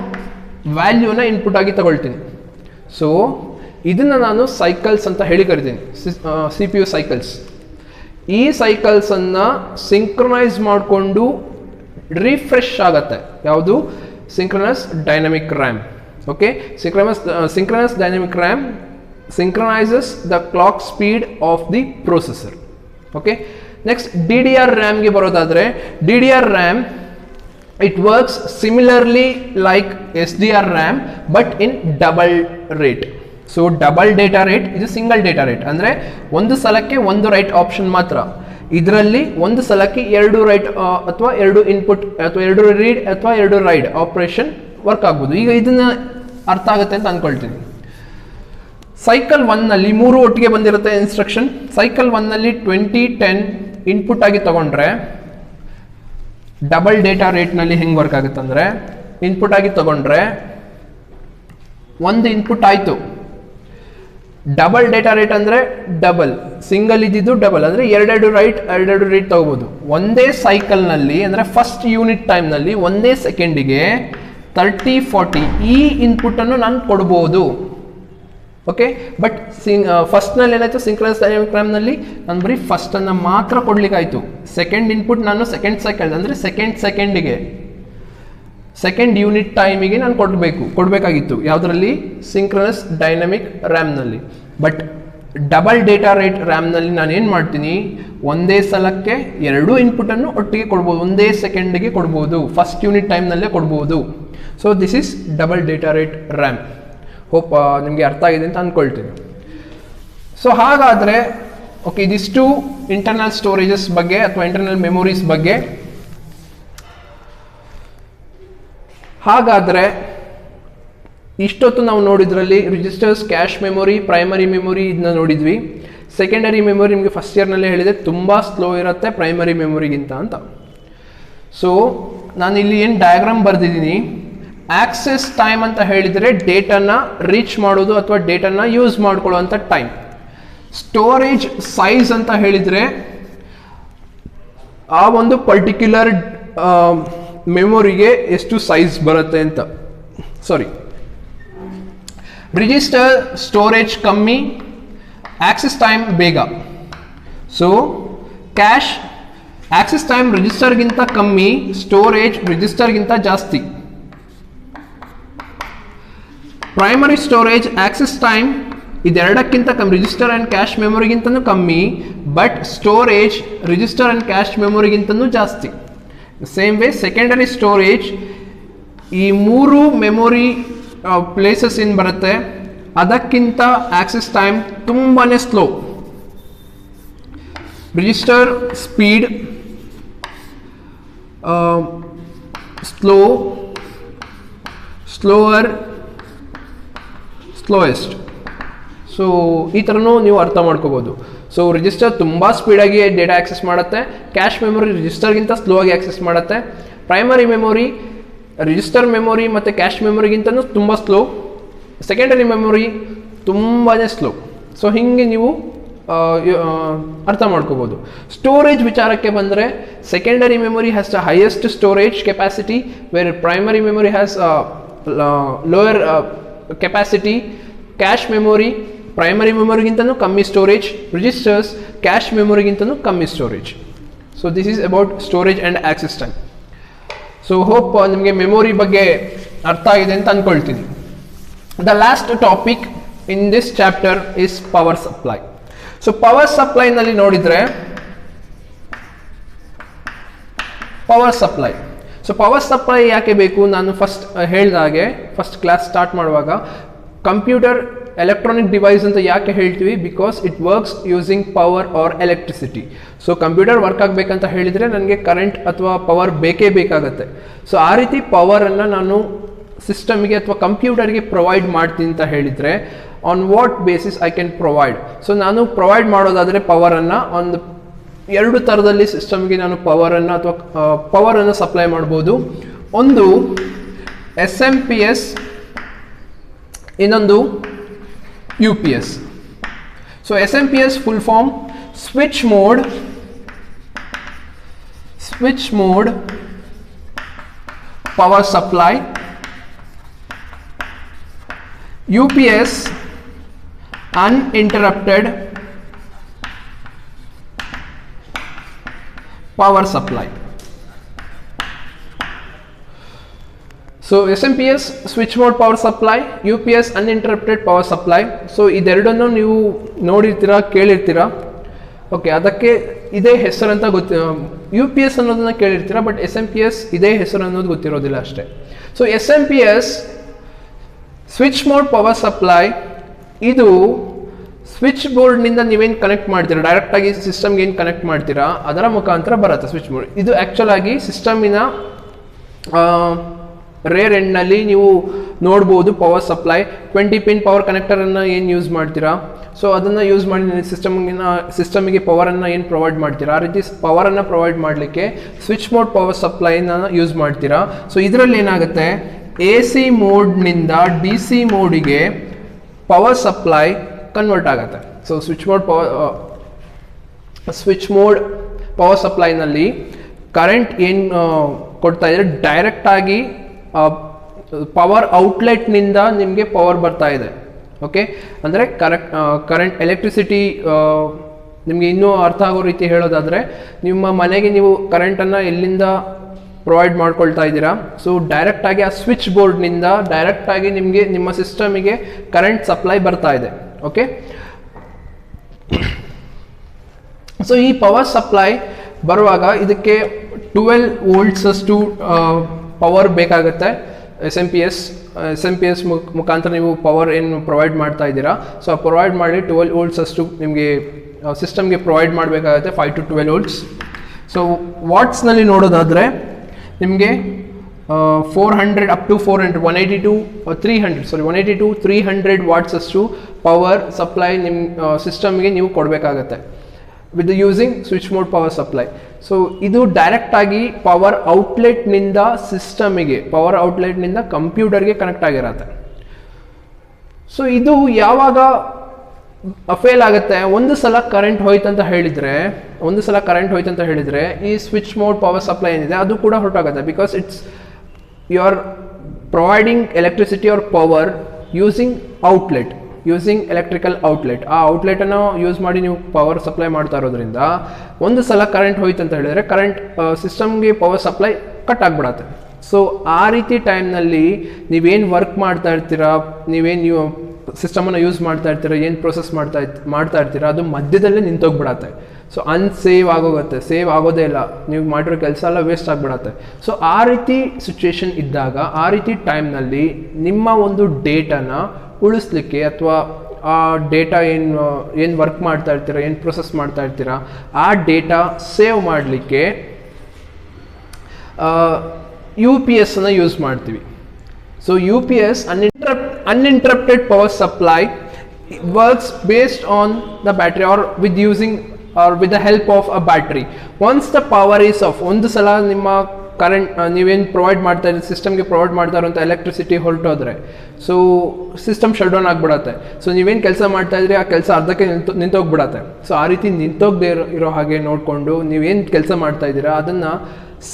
ವ್ಯಾಲ್ಯೂನ ಇನ್ಪುಟ್ ಆಗಿ ತಗೊಳ್ತೀನಿ. ಸೊ ಇದನ್ನು ನಾನು ಸೈಕಲ್ಸ್ ಅಂತ ಹೇಳಿ ಕರಿತೀನಿ, CPU ಸೈಕಲ್ಸ್. ಈ ಸೈಕಲ್ಸನ್ನು ಸಿಂಕ್ರನೈಸ್ ಮಾಡಿಕೊಂಡು ರಿಫ್ರೆಶ್ ಆಗತ್ತೆ. ಯಾವುದು? Synchronous dynamic RAM. Okay, synchronous dynamic RAM synchronizes the clock speed of the processor. Okay, next DDR ರ್ಯಾಮ್ಗೆ ಬರೋದಾದರೆ, DDR RAM it works similarly like SDR RAM but in double rate. So double data rate, ಇದು single data rate, ಅಂದರೆ ಒಂದು ಸಲಕ್ಕೆ ಒಂದು right option ಮಾತ್ರ. ಇದರಲ್ಲಿ ಒಂದು ಸಲಕ್ಕೆ 2 ರೈಟ್ ಅಥವಾ 2 ಇನ್ಪುಟ್ ಅಥವಾ 2 ರೀಡ್ ಅಥವಾ 2 ರೈಡ್ ಆಪರೇಷನ್ ವರ್ಕ್ ಆಗ್ಬೋದು. ಈಗ ಇದನ್ನ ಅರ್ಥ ಆಗುತ್ತೆ ಅಂತ ಅಂದ್ಕೊಳ್ತೀನಿ. ಸೈಕಲ್ 1ನಲ್ಲಿ 3 ಒಟ್ಟಿಗೆ ಬಂದಿರುತ್ತೆ ಇನ್ಸ್ಟ್ರಕ್ಷನ್. ಸೈಕಲ್ 1ನಲ್ಲಿ 20, 10 ಇನ್ಪುಟ್ ಆಗಿ ತಗೊಂಡ್ರೆ ಡಬಲ್ ಡೇಟಾ ರೇಟ್ನಲ್ಲಿ ಹೆಂಗೆ ವರ್ಕ್ ಆಗುತ್ತೆ ಅಂದರೆ, ಇನ್ಪುಟ್ ಆಗಿ ತಗೊಂಡ್ರೆ ಒಂದು ಇನ್ಪುಟ್ ಆಯಿತು. ಡಬಲ್ ಡೇಟಾ ರೇಟ್ ಅಂದರೆ ಡಬಲ್, ಸಿಂಗಲ್ ಇದ್ದಿದ್ದು ಡಬಲ್ ಅಂದರೆ 2 ರೈಟ್ 2 ರೀಡ್ ತಗೋಬೋದು ಒಂದೇ ಸೈಕಲ್ನಲ್ಲಿ. ಅಂದರೆ ಫಸ್ಟ್ ಯೂನಿಟ್ ಟೈಮ್ನಲ್ಲಿ ಒಂದೇ ಸೆಕೆಂಡಿಗೆ 30, 40 ಈ ಇನ್ಪುಟನ್ನು ನಾನು ಕೊಡ್ಬೋದು. ಓಕೆ, ಬಟ್ ಫಸ್ಟ್ನಲ್ಲಿ ಏನಾಯಿತು, ಸಿಂಕ್ರನಸ್ ಡೈನಮಿಕ್ ರ್ಯಾಮ್ನಲ್ಲಿ ನಾನು ಬರೀ ಫಸ್ಟನ್ನು ಮಾತ್ರ ಕೊಡ್ಲಿಕ್ಕಾಯಿತು. ಸೆಕೆಂಡ್ ಇನ್ಪುಟ್ ನಾನು ಸೆಕೆಂಡ್ ಸೈಕಲ್ ಅಂದರೆ ಸೆಕೆಂಡಿಗೆ ಸೆಕೆಂಡ್ ಯೂನಿಟ್ ಟೈಮಿಗೆ ನಾನು ಕೊಡಬೇಕಾಗಿತ್ತು. ಯಾವುದರಲ್ಲಿ? ಸಿಂಕ್ರನಸ್ ಡೈನಮಿಕ್ ರ್ಯಾಮ್ನಲ್ಲಿ. ಬಟ್ ಡಬಲ್ ಡೇಟಾ ರೇಟ್ ರ್ಯಾಮ್ನಲ್ಲಿ ನಾನು ಏನು ಮಾಡ್ತೀನಿ, ಒಂದೇ ಸಲಕ್ಕೆ 2 ಇನ್ಪುಟನ್ನು ಒಟ್ಟಿಗೆ ಕೊಡ್ಬೋದು, ಒಂದೇ ಸೆಕೆಂಡಿಗೆ ಕೊಡ್ಬೋದು, ಫಸ್ಟ್ ಯೂನಿಟ್ ಟೈಮ್ನಲ್ಲೇ ಕೊಡ್ಬೋದು. So this is double data rate RAM. Hope ನಿಮಗೆ ಅರ್ಥ ಆಗಿದೆ ಅಂತ ಅಂದ್ಕೊಳ್ತೀನಿ. ಸೊ ಹಾಗಾದರೆ ಓಕೆ, ಇದಿಷ್ಟು ಇಂಟರ್ನಲ್ ಸ್ಟೋರೇಜಸ್ ಬಗ್ಗೆ ಅಥವಾ ಇಂಟರ್ನಲ್ ಮೆಮೊರೀಸ್ ಬಗ್ಗೆ. ಹಾಗಾದರೆ ಇಷ್ಟೊತ್ತು ನಾವು ನೋಡಿದ್ರಲ್ಲಿ registers, cache memory, primary memory ಇದನ್ನ ನೋಡಿದ್ವಿ. ಸೆಕೆಂಡರಿ ಮೆಮೊರಿ ನಿಮಗೆ ಫಸ್ಟ್ ಇಯರ್ನಲ್ಲೇ ಹೇಳಿದೆ ತುಂಬ ಸ್ಲೋ ಇರುತ್ತೆ ಪ್ರೈಮರಿ ಮೆಮೊರಿಗಿಂತ ಅಂತ. ಸೊ ನಾನು ಇಲ್ಲಿ ಏನು ಡಯಾಗ್ರಾಮ್ ಬರೆದಿದ್ದೀನಿ, ಆಕ್ಸೆಸ್ ಟೈಮ್ ಅಂತ ಹೇಳಿದರೆ ಡೇಟಾನ ರೀಚ್ ಮಾಡೋದು ಅಥವಾ ಡೇಟಾನ ಯೂಸ್ ಮಾಡ್ಕೊಳ್ಳುವಂಥ ಟೈಮ್. ಸ್ಟೋರೇಜ್ ಸೈಜ್ ಅಂತ ಹೇಳಿದರೆ ಆ ಒಂದು ಪರ್ಟಿಕ್ಯುಲರ್ ಮೆಮೊರಿಗೆ ಎಷ್ಟು ಸೈಜ್ ಬರುತ್ತೆ ಅಂತ. ಸಾರಿ, ರಿಜಿಸ್ಟರ್ ಸ್ಟೋರೇಜ್ ಕಮ್ಮಿ, ಆಕ್ಸೆಸ್ ಟೈಮ್ ಬೇಗ. ಸೊ ಕ್ಯಾಶ್ ಆಕ್ಸೆಸ್ ಟೈಮ್ ರಿಜಿಸ್ಟರ್ಗಿಂತ ಕಮ್ಮಿ, ಸ್ಟೋರೇಜ್ ರಿಜಿಸ್ಟರ್ಗಿಂತ ಜಾಸ್ತಿ. ಪ್ರೈಮರಿ ಸ್ಟೋರೇಜ್ ಆಕ್ಸೆಸ್ ಟೈಮ್ ಇದೆರಡಕ್ಕಿಂತ ಕಮ್ಮಿ, ರಿಜಿಸ್ಟರ್ ಆ್ಯಂಡ್ ಕ್ಯಾಶ್ ಮೆಮೊರಿಗಿಂತನೂ ಕಮ್ಮಿ, but storage register and cache ಮೆಮೊರಿಗಿಂತನೂ ಜಾಸ್ತಿ. ಸೇಮ್ ವೇ ಸೆಕೆಂಡರಿ ಸ್ಟೋರೇಜ್ ಈ 3 ಮೆಮೊರಿ ಪ್ಲೇಸಸ್ ಏನು ಬರುತ್ತೆ ಅದಕ್ಕಿಂತ ಆಕ್ಸೆಸ್ ಟೈಮ್ ತುಂಬಾ slow. Register speed slower, slowest. So ಈ ಥರನೂ ನೀವು ಅರ್ಥ ಮಾಡ್ಕೋಬೋದು. ಸೊ ರಿಜಿಸ್ಟರ್ ತುಂಬ ಸ್ಪೀಡಾಗಿ ಡೇಟಾ ಆಕ್ಸೆಸ್ ಮಾಡುತ್ತೆ, ಕ್ಯಾಶ್ ಮೆಮೊರಿ ರಿಜಿಸ್ಟರ್ಗಿಂತ ಸ್ಲೋ ಆಗಿ ಆಕ್ಸೆಸ್ ಮಾಡುತ್ತೆ, ಪ್ರೈಮರಿ ಮೆಮೊರಿ ರಿಜಿಸ್ಟರ್ ಮೆಮೊರಿ ಮತ್ತು ಕ್ಯಾಶ್ ಮೆಮೊರಿಗಿಂತನೂ ತುಂಬ ಸ್ಲೋ, ಸೆಕೆಂಡರಿ ಮೆಮೊರಿ ತುಂಬಾ ಸ್ಲೋ. ಸೊ ಹೀಗೆ ನೀವು ಅರ್ಥ ಮಾಡ್ಕೋಬೋದು. ಸ್ಟೋರೇಜ್ ವಿಚಾರಕ್ಕೆ ಬಂದರೆ secondary memory has the highest storage capacity, where primary memory has lower capacity. Cache memory primary ಮೆಮೊರಿಗಿಂತನೂ ಕಮ್ಮಿ ಸ್ಟೋರೇಜ್, ರಿಜಿಸ್ಟರ್ಸ್ ಕ್ಯಾಶ್ ಮೆಮೊರಿಗಿಂತನೂ ಕಮ್ಮಿ storage. So this is about storage and access time. So hope ನಿಮಗೆ memory ಬಗ್ಗೆ ಅರ್ಥ ಆಗಿದೆ ಅಂತ ಅಂದ್ಕೊಳ್ತೀನಿ. The last topic in this chapter is power supply. So power ಸಪ್ಲೈನಲ್ಲಿ ನೋಡಿದರೆ power supply. So power supply ಯಾಕೆ ಬೇಕು? ನಾನು ಫಸ್ಟ್ ಹೇಳಿದ ಹಾಗೆ ಫಸ್ಟ್ ಕ್ಲಾಸ್ ಸ್ಟಾರ್ಟ್ ಮಾಡುವಾಗ ಕಂಪ್ಯೂಟರ್ ಎಲೆಕ್ಟ್ರಾನಿಕ್ ಡಿವೈಸ್ ಅಂತ ಯಾಕೆ ಹೇಳ್ತೀವಿ? Because it works using power or electricity. So computer work ಆಗಬೇಕಂತ ಹೇಳಿದರೆ ನನಗೆ ಕರೆಂಟ್ ಅಥವಾ ಪವರ್ ಬೇಕೇ ಬೇಕಾಗತ್ತೆ. ಸೊ ಆ ರೀತಿ ಪವರನ್ನು ನಾನು ಸಿಸ್ಟಮ್ಗೆ ಅಥವಾ ಕಂಪ್ಯೂಟರ್ಗೆ ಪ್ರೊವೈಡ್ ಮಾಡ್ತೀನಿ ಅಂತ ಹೇಳಿದರೆ on what basis I can provide. So ನಾನು ಪ್ರೊವೈಡ್ ಮಾಡೋದಾದರೆ ಪವರನ್ನು ಒಂದು ಎರಡು ಥರದಲ್ಲಿ ಸಿಸ್ಟಮ್ಗೆ ನಾನು ಪವರನ್ನು ಅಥವಾ ಪವರನ್ನು ಸಪ್ಲೈ ಮಾಡ್ಬೋದು. ಒಂದು SMPS, ಇನ್ನೊಂದು UPS. So SMPS full form switch mode power supply. UPS uninterrupted power supply. So SMPS switch mode power supply, UPS uninterrupted power supply. So ಇದೆರಡನ್ನು ನೀವು ನೋಡಿರ್ತೀರಾ, ಕೇಳಿರ್ತೀರಾ. ಓಕೆ, ಅದಕ್ಕೆ ಇದೇ ಹೆಸರು ಅಂತ UPS ಅನ್ನೋದನ್ನ ಕೇಳಿರ್ತೀರಾ, ಬಟ್ SMPS ಇದೇ ಹೆಸರು ಅನ್ನೋದು ಗೊತ್ತಿರೋದಿಲ್ಲ ಅಷ್ಟೇ. So SMPS switch mode power supply, ಇದು ಸ್ವಿಚ್ ಬೋರ್ಡ್ನಿಂದ ನೀವೇನು ಕನೆಕ್ಟ್ ಮಾಡ್ತೀರಾ, ಡೈರೆಕ್ಟಾಗಿ ಸಿಸ್ಟಮ್ಗೆ ಏನು ಕನೆಕ್ಟ್ ಮಾಡ್ತೀರಾ ಅದರ ಮುಖಾಂತರ ಬರುತ್ತೆ ಸ್ವಿಚ್ ಬೋರ್ಡ್. ಇದು ಆ್ಯಕ್ಚುಲ್ ಆಗಿ ಸಿಸ್ಟಮಿನ ರೇರ್ ಎಂಡ್ನಲ್ಲಿ ನೀವು ನೋಡ್ಬೋದು ಪವರ್ ಸಪ್ಲೈ. 20 ಪಿನ್ ಪವರ್ ಕನೆಕ್ಟರನ್ನು ಏನು ಯೂಸ್ ಮಾಡ್ತೀರಾ, ಸೊ ಅದನ್ನು ಯೂಸ್ ಮಾಡಿ ಸಿಸ್ಟಮಿಗೆ ಪವರನ್ನು ಏನು ಪ್ರೊವೈಡ್ ಮಾಡ್ತೀರಾ, ಆ ರೀತಿ ಪವರನ್ನು ಪ್ರೊವೈಡ್ ಮಾಡಲಿಕ್ಕೆ ಸ್ವಿಚ್ ಮೋಡ್ ಪವರ್ ಸಪ್ಲೈನ ಯೂಸ್ ಮಾಡ್ತೀರಾ. ಸೊ ಇದರಲ್ಲಿ ಏನಾಗುತ್ತೆ, AC ಮೋಡ್ನಿಂದ DC ಮೋಡಿಗೆ ಪವರ್ ಸಪ್ಲೈ ಕನ್ವರ್ಟ್ ಆಗುತ್ತೆ. ಸೊ ಸ್ವಿಚ್ ಮೋಡ್ ಪವರ್ ಸಪ್ಲೈನಲ್ಲಿ ಕರೆಂಟ್ ಏನು ಕೊಡ್ತಾ ಇದ್ರೆ ಡೈರೆಕ್ಟಾಗಿ ಪವರ್ ಔಟ್ಲೆಟ್ನಿಂದ ನಿಮಗೆ ಪವರ್ ಬರ್ತಾ ಇದೆ. ಓಕೆ, ಅಂದರೆ ಕರೆಂಟ್ ಎಲೆಕ್ಟ್ರಿಸಿಟಿ ನಿಮಗೆ ಇನ್ನೂ ಅರ್ಥ ಆಗೋ ರೀತಿ ಹೇಳೋದಾದರೆ, ನಿಮ್ಮ ಮನೆಗೆ ನೀವು ಕರೆಂಟನ್ನು ಎಲ್ಲಿಂದ ಪ್ರೊವೈಡ್ ಮಾಡ್ಕೊಳ್ತಾ ಇದ್ದೀರಾ, ಸೊ ಡೈರೆಕ್ಟಾಗಿ ಆ ಸ್ವಿಚ್ ಬೋರ್ಡ್ನಿಂದ ಡೈರೆಕ್ಟಾಗಿ ನಿಮಗೆ ನಿಮ್ಮ ಸಿಸ್ಟಮಿಗೆ ಕರೆಂಟ್ ಸಪ್ಲೈ ಬರ್ತಾ ಇದೆ. ಓಕೆ, ಸೊ ಈ ಪವರ್ ಸಪ್ಲೈ ಬರುವಾಗ ಇದಕ್ಕೆ 12 ವೋಲ್ಟ್ಸ್ ಅಷ್ಟು ಪವರ್ ಬೇಕಾಗುತ್ತೆ. SMPS ಮುಖಾಂತರ ನೀವು ಪವರ್ ಏನು ಪ್ರೊವೈಡ್ ಮಾಡ್ತಾ ಇದ್ದೀರಾ, ಸೊ ಪ್ರೊವೈಡ್ ಮಾಡಿ 12 ವೋಲ್ಟ್ಸ್ ಅಷ್ಟು ನಿಮಗೆ ಸಿಸ್ಟಮ್ಗೆ ಪ್ರೊವೈಡ್ ಮಾಡಬೇಕಾಗುತ್ತೆ, 5 to 12 ವೋಲ್ಟ್ಸ್. ಸೊ ವಾಟ್ಸ್ನಲ್ಲಿ ನೋಡೋದಾದರೆ ನಿಮಗೆ 400 ಅಪ್ ಟು 400 180 to 300 ವಾಟ್ಸ್ ಅಷ್ಟು ಪವರ್ ಸಪ್ಲೈ ನಿಮ್ಮ ಸಿಸ್ಟಮ್ಗೆ ನೀವು ಕೊಡಬೇಕಾಗತ್ತೆ with using switch mode power supply. So ಇದು ಡೈರೆಕ್ಟಾಗಿ ಪವರ್ ಔಟ್ಲೆಟ್ನಿಂದ ಸಿಸ್ಟಮಿಗೆ, ಪವರ್ ಔಟ್ಲೆಟ್ನಿಂದ ಕಂಪ್ಯೂಟರ್ಗೆ ಕನೆಕ್ಟ್ ಆಗಿರತ್ತೆ. ಸೊ ಇದು ಯಾವಾಗ ಫೇಲ್ ಆಗುತ್ತೆ, ಒಂದು ಸಲ ಕರೆಂಟ್ ಹೋಯ್ತಂತ ಹೇಳಿದರೆ ಈ ಸ್ವಿಚ್ ಮೋಡ್ ಪವರ್ ಸಪ್ಲೈ ಏನಿದೆ ಅದು ಕೂಡ ಹೊರಟಾಗುತ್ತೆ. Because you are providing electricity or power using electrical outlet. ಆ ಔಟ್ಲೆಟನ್ನು ಯೂಸ್ ಮಾಡಿ ನೀವು ಪವರ್ ಸಪ್ಲೈ ಮಾಡ್ತಾ ಇರೋದ್ರಿಂದ ಒಂದು ಸಲ ಕರೆಂಟ್ ಹೋಯ್ತು ಅಂತ ಹೇಳಿದರೆ ಕರೆಂಟ್ ಸಿಸ್ಟಮ್ಗೆ ಪವರ್ ಸಪ್ಲೈ ಕಟ್ ಆಗಿಬಿಡತ್ತೆ. ಸೊ ಆ ರೀತಿ ಟೈಮ್ನಲ್ಲಿ ನೀವೇನು ವರ್ಕ್ ಮಾಡ್ತಾ ಇರ್ತೀರಾ, ನೀವು ಸಿಸ್ಟಮನ್ನು ಯೂಸ್ ಮಾಡ್ತಾ ಇರ್ತೀರ, ಏನು ಪ್ರೊಸೆಸ್ ಮಾಡ್ತಾ ಇರ್ತೀರ, ಅದು ಮಧ್ಯದಲ್ಲೇ ನಿಂತೋಗ್ಬಿಡತ್ತೆ. ಸೊ ಸೇವ್ ಆಗೋದೇ ಇಲ್ಲ, ನೀವು ಮಾಡಿರೋ ಕೆಲಸ ಎಲ್ಲ ವೇಸ್ಟ್ ಆಗಿಬಿಡತ್ತೆ. ಸೊ ಆ ರೀತಿ ಸಿಚುವೇಶನ್ ಇದ್ದಾಗ, ಆ ರೀತಿ ಟೈಮ್ನಲ್ಲಿ ನಿಮ್ಮ ಒಂದು ಡೇಟಾನ ಉಳಿಸ್ಲಿಕ್ಕೆ ಅಥವಾ ಆ ಡೇಟಾ ಏನು ವರ್ಕ್ ಮಾಡ್ತಾ ಇರ್ತೀರ, ಏನು ಪ್ರೊಸೆಸ್ ಮಾಡ್ತಾ ಇರ್ತೀರ, ಆ ಡೇಟಾ ಸೇವ್ ಮಾಡಲಿಕ್ಕೆ ಯು ಪಿ ಎಸ್ ಅನ್ನು ಯೂಸ್ ಮಾಡ್ತೀವಿ. So U P S uninterrupted power supply works based on the battery or with using or with the help of a battery. Once the power is off, ಒಂದು ಸಲ ನಿಮ್ಮ current ನೀವೇನು provide ಮಾಡ್ತಾ ಇದ್ದೀರಿ ಸಿಸ್ಟಮ್ಗೆ provide ಮಾಡ್ತಾ ಇರೋಂಥ ಎಲೆಕ್ಟ್ರಿಸಿಟಿ ಹೊರಟೋದ್ರೆ ಸೊ ಸಿಸ್ಟಮ್ ಶಟ್ ಡೌನ್ ಆಗಿಬಿಡತ್ತೆ. ಸೊ ನೀವೇನು ಕೆಲಸ ಮಾಡ್ತಾ ಇದ್ರಿ ಆ ಕೆಲಸ ಅರ್ಧಕ್ಕೆ ನಿಂತೋಗ್ಬಿಡತ್ತೆ. ಸೊ ಆ ರೀತಿ ನಿಂತೋಗದೆ ಇರೋ ಹಾಗೆ ನೋಡಿಕೊಂಡು ನೀವೇನು ಕೆಲಸ ಮಾಡ್ತಾ ಇದ್ದೀರಾ ಅದನ್ನು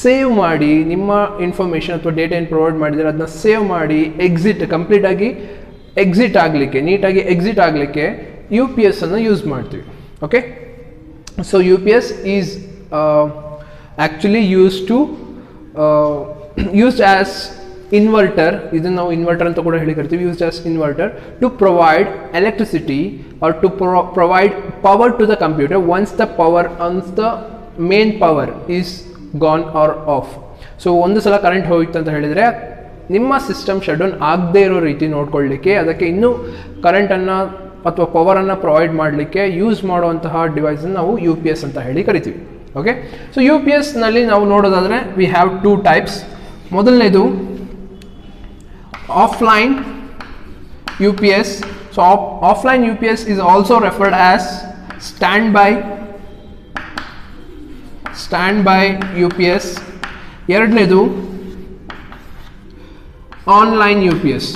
ಸೇವ್ ಮಾಡಿ, ನಿಮ್ಮ ಇನ್ಫಾರ್ಮೇಷನ್ ಅಥವಾ ಡೇಟಾ ಏನು ಪ್ರೊವೈಡ್ ಮಾಡಿದರೆ ಅದನ್ನ ಸೇವ್ ಮಾಡಿ ಕಂಪ್ಲೀಟಾಗಿ ಎಕ್ಸಿಟ್ ಆಗಲಿಕ್ಕೆ, ನೀಟಾಗಿ ಎಕ್ಸಿಟ್ ಆಗಲಿಕ್ಕೆ ಯು ಪಿ ಎಸ್ ಅನ್ನು ಯೂಸ್ ಮಾಡ್ತೀವಿ. Okay, so U P S is actually used as inverter, ಇದನ್ನು ನಾವು ಇನ್ವರ್ಟರ್ ಅಂತ ಕೂಡ ಹೇಳಿ ಕರಿತೀವಿ, used as inverter to provide electricity or to provide power to the computer once the main power is gone or off. So ಒಂದು ಸಲ current ಹೋಯ್ತು ಅಂತ ಹೇಳಿದರೆ ನಿಮ್ಮ ಸಿಸ್ಟಮ್ ಶಟ್ ಡೌನ್ ಆಗದೇ ಇರೋ ರೀತಿ ನೋಡ್ಕೊಳ್ಳಿಕ್ಕೆ, ಅದಕ್ಕೆ ಇನ್ನೂ ಕರೆಂಟನ್ನು ಅಥವಾ ಪವರನ್ನು ಪ್ರೊವೈಡ್ ಮಾಡಲಿಕ್ಕೆ ಯೂಸ್ ಮಾಡುವಂತಹ ಡಿವೈಸನ್ನು ನಾವು ಯು ಪಿ ಎಸ್ ಅಂತ ಹೇಳಿ ಕರಿತೀವಿ. ಓಕೆ, ಸೊ ಯು ಪಿ ಎಸ್ನಲ್ಲಿ ನಾವು ನೋಡೋದಾದರೆ ವಿ ಹ್ಯಾವ್ ಟೂ ಟೈಪ್ಸ್. ಮೊದಲನೇದು offline U P S. So offline U P S is also referred as stand by U P S. ಎರಡನೇದು online U P S.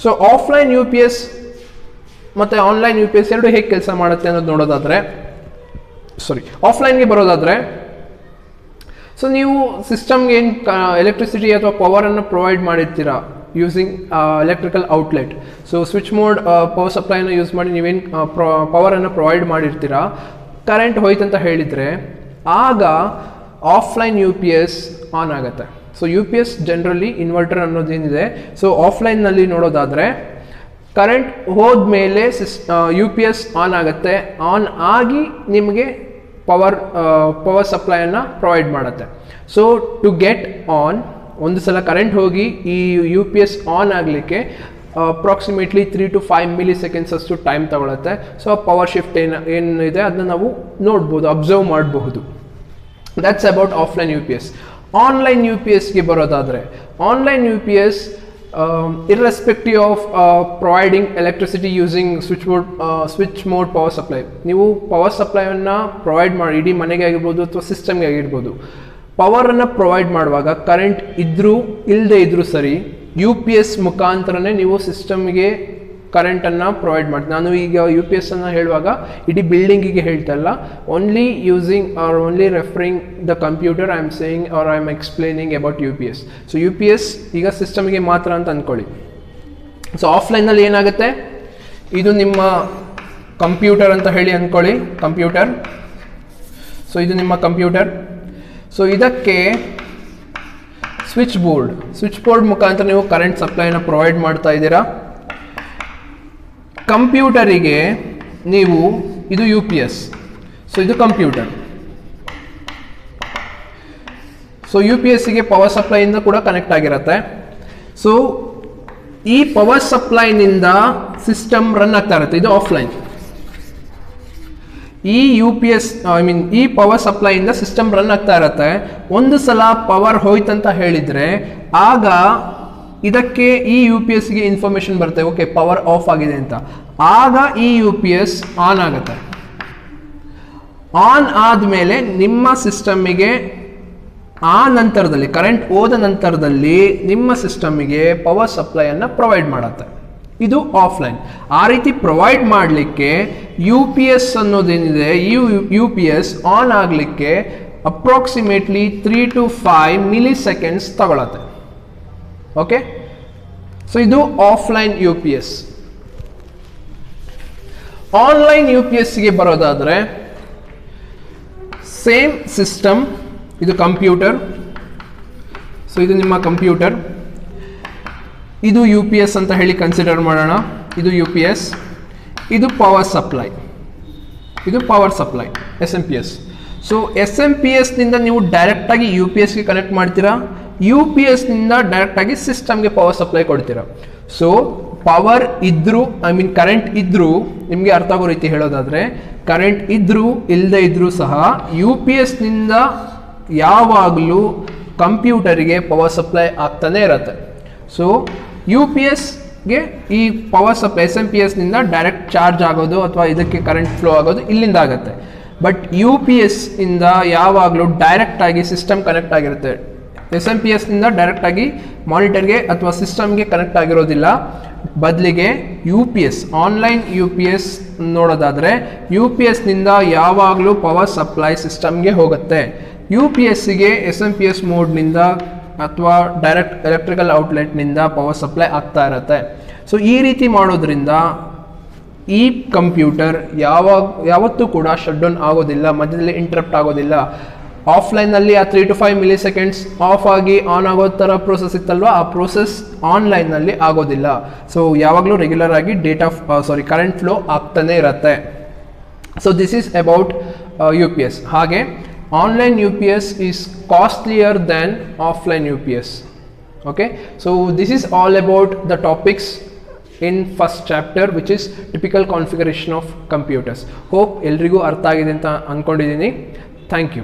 So offline U P S ಮತ್ತು online U P S ಎರಡು ಹೇಗೆ ಕೆಲಸ ಮಾಡುತ್ತೆ ಅನ್ನೋದು ನೋಡೋದಾದರೆ, ಆಫ್ಲೈನ್ಗೆ ಬರೋದಾದರೆ, so ನೀವು ಸಿಸ್ಟಮ್ಗೆ ಏನು ಎಲೆಕ್ಟ್ರಿಸಿಟಿ ಅಥವಾ ಪವರನ್ನು ಪ್ರೊವೈಡ್ ಮಾಡಿರ್ತೀರಾ using electrical outlet. So switch mode power ಸಪ್ಲೈನ ಯೂಸ್ ಮಾಡಿ ನೀವೇನು ಪವರನ್ನು ಪ್ರೊವೈಡ್ ಮಾಡಿರ್ತೀರಾ, ಕರೆಂಟ್ ಹೋಯ್ತಂತ ಹೇಳಿದರೆ ಆಗ offline U P S on ಆಗುತ್ತೆ. So U P S generally inverter ಅನ್ನೋದೇನಿದೆ, ಸೊ ಆಫ್ಲೈನ್ನಲ್ಲಿ ನೋಡೋದಾದರೆ ಕರೆಂಟ್ ಹೋದ್ಮೇಲೆ ಯು ಪಿ ಎಸ್ ಆನ್ ಆಗುತ್ತೆ. ಆನ್ ಆಗಿ ನಿಮಗೆ ಪವರ್ ಸಪ್ಲೈಯನ್ನು ಪ್ರೊವೈಡ್ ಮಾಡುತ್ತೆ. ಸೊ ಟು ಗೆಟ್ ಆನ್, ಒಂದು ಸಲ ಕರೆಂಟ್ ಹೋಗಿ ಈ ಯು ಪಿ ಎಸ್ ಆನ್ ಆಗಲಿಕ್ಕೆ ಅಪ್ರಾಕ್ಸಿಮೇಟ್ಲಿ 3 to 5 milliseconds ಅಷ್ಟು ಟೈಮ್ ತಗೊಳುತ್ತೆ. ಸೊ ಪವರ್ ಶಿಫ್ಟ್ ಏನಿದೆ ಅದನ್ನ ನಾವು ನೋಡ್ಬೋದು, ಅಬ್ಸರ್ವ್ ಮಾಡಬಹುದು. That's about offline U P S. Online U P ಎಸ್ಗೆ ಬರೋದಾದರೆ, online U P S irrespective of providing electricity using switch mode power supply, ನೀವು ಪವರ್ ಸಪ್ಲೈಯನ್ನು ಪ್ರೊವೈಡ್ ಮಾಡಿ ಇಡೀ ಮನೆಗೆ ಆಗಿರ್ಬೋದು ಅಥವಾ ಸಿಸ್ಟಮ್ಗೆ ಆಗಿರ್ಬೋದು, ಪವರನ್ನು ಪ್ರೊವೈಡ್ ಮಾಡುವಾಗ ಕರೆಂಟ್ ಇದ್ದರೂ ಇಲ್ಲದೆ ಇದ್ದರೂ ಸರಿ ಯು ಪಿ ಎಸ್ ಮುಖಾಂತರನೇ ನೀವು ಸಿಸ್ಟಮ್ಗೆ ಕರೆಂಟನ್ನು ಪ್ರೊವೈಡ್ ಮಾಡ್ತೀವಿ. ನಾನು ಈಗ ಯು ಪಿ ಎಸ್ ಅನ್ನು ಹೇಳುವಾಗ ಇಡೀ ಬಿಲ್ಡಿಂಗಿಗೆ ಹೇಳ್ತಾ ಇಲ್ಲ, only using or only referring the computer I am saying or I am explaining about U P S. So U P S ಈಗ ಸಿಸ್ಟಮ್ಗೆ ಮಾತ್ರ ಅಂತ ಅಂದ್ಕೊಳ್ಳಿ. ಸೊ ಆಫ್ಲೈನಲ್ಲಿ ಏನಾಗುತ್ತೆ, ಇದು ನಿಮ್ಮ ಕಂಪ್ಯೂಟರ್ ಅಂತ ಹೇಳಿ ಅಂದ್ಕೊಳ್ಳಿ, ಕಂಪ್ಯೂಟರ್. ಸೊ ಇದು ನಿಮ್ಮ ಕಂಪ್ಯೂಟರ್. ಸೊ ಇದಕ್ಕೆ ಸ್ವಿಚ್ ಬೋರ್ಡ್ ಮುಖಾಂತರ ನೀವು ಕರೆಂಟ್ ಸಪ್ಲೈನ ಪ್ರೊವೈಡ್ ಮಾಡ್ತಾ ಇದ್ದೀರಾ. ಕಂಪ್ಯೂಟರಿಗೆ ನೀವು, ಇದು ಯು ಪಿ ಎಸ್, ಸೊ ಇದು ಕಂಪ್ಯೂಟರ್. ಸೊ ಯು ಪಿ ಎಸ್ಸಿಗೆ ಪವರ್ ಸಪ್ಲೈಯಿಂದ ಕೂಡ ಕನೆಕ್ಟ್ ಆಗಿರುತ್ತೆ. ಸೊ ಈ ಪವರ್ ಸಪ್ಲೈನಿಂದ ಸಿಸ್ಟಮ್ ರನ್ ಆಗ್ತಾ ಇರುತ್ತೆ, ಇದು ಆಫ್ಲೈನ್. ಈ ಯು ಪಿ ಎಸ್ ಈ ಪವರ್ ಸಪ್ಲೈಯಿಂದ ಸಿಸ್ಟಮ್ ರನ್ ಆಗ್ತಾ ಇರುತ್ತೆ. ಒಂದು ಸಲ ಪವರ್ ಹೋಯ್ತಂತ ಹೇಳಿದರೆ ಆಗ ಇದಕ್ಕೆ ಈ ಯು ಪಿ ಎಸ್ಗೆ ಇನ್ಫಾರ್ಮೇಶನ್ ಬರುತ್ತೆ, ಓಕೆ ಪವರ್ ಆಫ್ ಆಗಿದೆ ಅಂತ. ಆಗ ಈ ಯು ಪಿ ಎಸ್ ಆನ್ ಆಗುತ್ತೆ. ಆನ್ ಆದಮೇಲೆ ನಿಮ್ಮ ಸಿಸ್ಟಮ್ಮಿಗೆ ಆ ನಂತರದಲ್ಲಿ ಕರೆಂಟ್ ಹೋದ ನಂತರದಲ್ಲಿ ನಿಮ್ಮ ಸಿಸ್ಟಮ್ಮಿಗೆ ಪವರ್ ಸಪ್ಲೈಯನ್ನು ಪ್ರೊವೈಡ್ ಮಾಡುತ್ತೆ. ಇದು ಆಫ್ಲೈನ್. ಆ ರೀತಿ ಪ್ರೊವೈಡ್ ಮಾಡಲಿಕ್ಕೆ ಯು ಪಿ ಎಸ್ ಅನ್ನೋದೇನಿದೆ, ಈ ಯು ಪಿ ಎಸ್ ಆನ್ ಆಗಲಿಕ್ಕೆ ಅಪ್ರಾಕ್ಸಿಮೇಟ್ಲಿ 3 to 5 milliseconds ತಗೊಳತ್ತೆ. ಓಕೆ, ಸೊ ಇದು offline U P S. Online U P ಎಸ್ಗೆ ಬರೋದಾದರೆ ಸೇಮ್ ಸಿಸ್ಟಮ್, ಇದು ಕಂಪ್ಯೂಟರ್. ಸೊ ಇದು ನಿಮ್ಮ ಕಂಪ್ಯೂಟರ್, ಇದು ಯು ಪಿ ಎಸ್ ಅಂತ ಹೇಳಿ ಕನ್ಸಿಡರ್ ಮಾಡೋಣ. ಇದು ಯು ಪಿ ಎಸ್, ಇದು ಪವರ್ ಸಪ್ಲೈ, ಇದು power supply S M P S. So S M P ಎಸ್ನಿಂದ ನೀವು ಡೈರೆಕ್ಟಾಗಿ ಯು ಪಿ ಎಸ್ಗೆ ಕನೆಕ್ಟ್ ಮಾಡ್ತೀರಾ, ಯು ಪಿ ಎಸ್ನಿಂದ ಡೈರೆಕ್ಟಾಗಿ ಸಿಸ್ಟಮ್ಗೆ ಪವರ್ ಸಪ್ಲೈ ಕೊಡ್ತೀರಾ. ಸೊ ಪವರ್ ಇದ್ದರೂ ಕರೆಂಟ್ ಇದ್ದರೂ, ನಿಮಗೆ ಅರ್ಥ ಆಗೋ ರೀತಿ ಹೇಳೋದಾದರೆ, ಕರೆಂಟ್ ಇದ್ದರೂ ಇಲ್ಲದೆ ಇದ್ದರೂ ಸಹ ಯು ಪಿ ಎಸ್ನಿಂದ ಯಾವಾಗಲೂ ಕಂಪ್ಯೂಟರಿಗೆ ಪವರ್ ಸಪ್ಲೈ ಆಗ್ತಾನೆ ಇರುತ್ತೆ. ಸೊ ಯು ಪಿ ಎಸ್ಗೆ ಈ ಪವರ್ ಸಪ್ಲೈ SMPSನಿಂದ ಡೈರೆಕ್ಟ್ ಚಾರ್ಜ್ ಆಗೋದು ಅಥವಾ ಇದಕ್ಕೆ ಕರೆಂಟ್ ಫ್ಲೋ ಆಗೋದು ಇಲ್ಲಿಂದ ಆಗುತ್ತೆ. ಬಟ್ ಯು ಪಿ ಎಸ್ ಇಂದ ಯಾವಾಗಲೂ ಡೈರೆಕ್ಟಾಗಿ ಸಿಸ್ಟಮ್ ಕನೆಕ್ಟ್ ಆಗಿರುತ್ತೆ. SMPSನಿಂದ ಡೈರೆಕ್ಟಾಗಿ ಮಾನಿಟರ್ಗೆ ಅಥವಾ ಸಿಸ್ಟಮ್ಗೆ ಕನೆಕ್ಟ್ ಆಗಿರೋದಿಲ್ಲ. ಬದಲಿಗೆ U P S, online U P S ನೋಡೋದಾದರೆ ಯು ಪಿ ಎಸ್ನಿಂದ ಯಾವಾಗಲೂ ಪವರ್ ಸಪ್ಲೈ ಸಿಸ್ಟಮ್ಗೆ ಹೋಗುತ್ತೆ. ಯು ಪಿ ಎಸ್ಸಿಗೆ SMPS ಮೋಡ್ನಿಂದ ಅಥವಾ ಡೈರೆಕ್ಟ್ ಎಲೆಕ್ಟ್ರಿಕಲ್ ಔಟ್ಲೆಟ್ನಿಂದ ಪವರ್ ಸಪ್ಲೈ ಆಗ್ತಾ ಇರುತ್ತೆ. ಸೊ ಈ ರೀತಿ ಮಾಡೋದ್ರಿಂದ ಈ ಕಂಪ್ಯೂಟರ್ ಯಾವತ್ತೂ ಕೂಡ ಶಟ್ ಡೌನ್ ಆಗೋದಿಲ್ಲ, ಮಧ್ಯದಲ್ಲಿ ಇಂಟರಪ್ಟ್ ಆಗೋದಿಲ್ಲ. ಆಫ್ಲೈನಲ್ಲಿ ಆ 3 to 5 milliseconds ಆಫ್ ಆಗಿ ಆನ್ ಆಗೋ ಥರ ಪ್ರೋಸೆಸ್ ಇತ್ತಲ್ವ, ಆ ಪ್ರೋಸೆಸ್ ಆನ್ಲೈನಲ್ಲಿ ಆಗೋದಿಲ್ಲ. ಸೊ ಯಾವಾಗಲೂ ರೆಗ್ಯುಲರ್ ಆಗಿ ಕರೆಂಟ್ ಫ್ಲೋ ಆಗ್ತಾನೆ ಇರುತ್ತೆ. So this is about U P S. ಹಾಗೆ online U P S is costlier than offline U P S. Okay, so this is all about the topics in first chapter, which is typical configuration of computers. Hope ಎಲ್ರಿಗೂ ಅರ್ಥ ಆಗಿದೆ ಅಂತ ಅಂದ್ಕೊಂಡಿದ್ದೀನಿ. Thank you.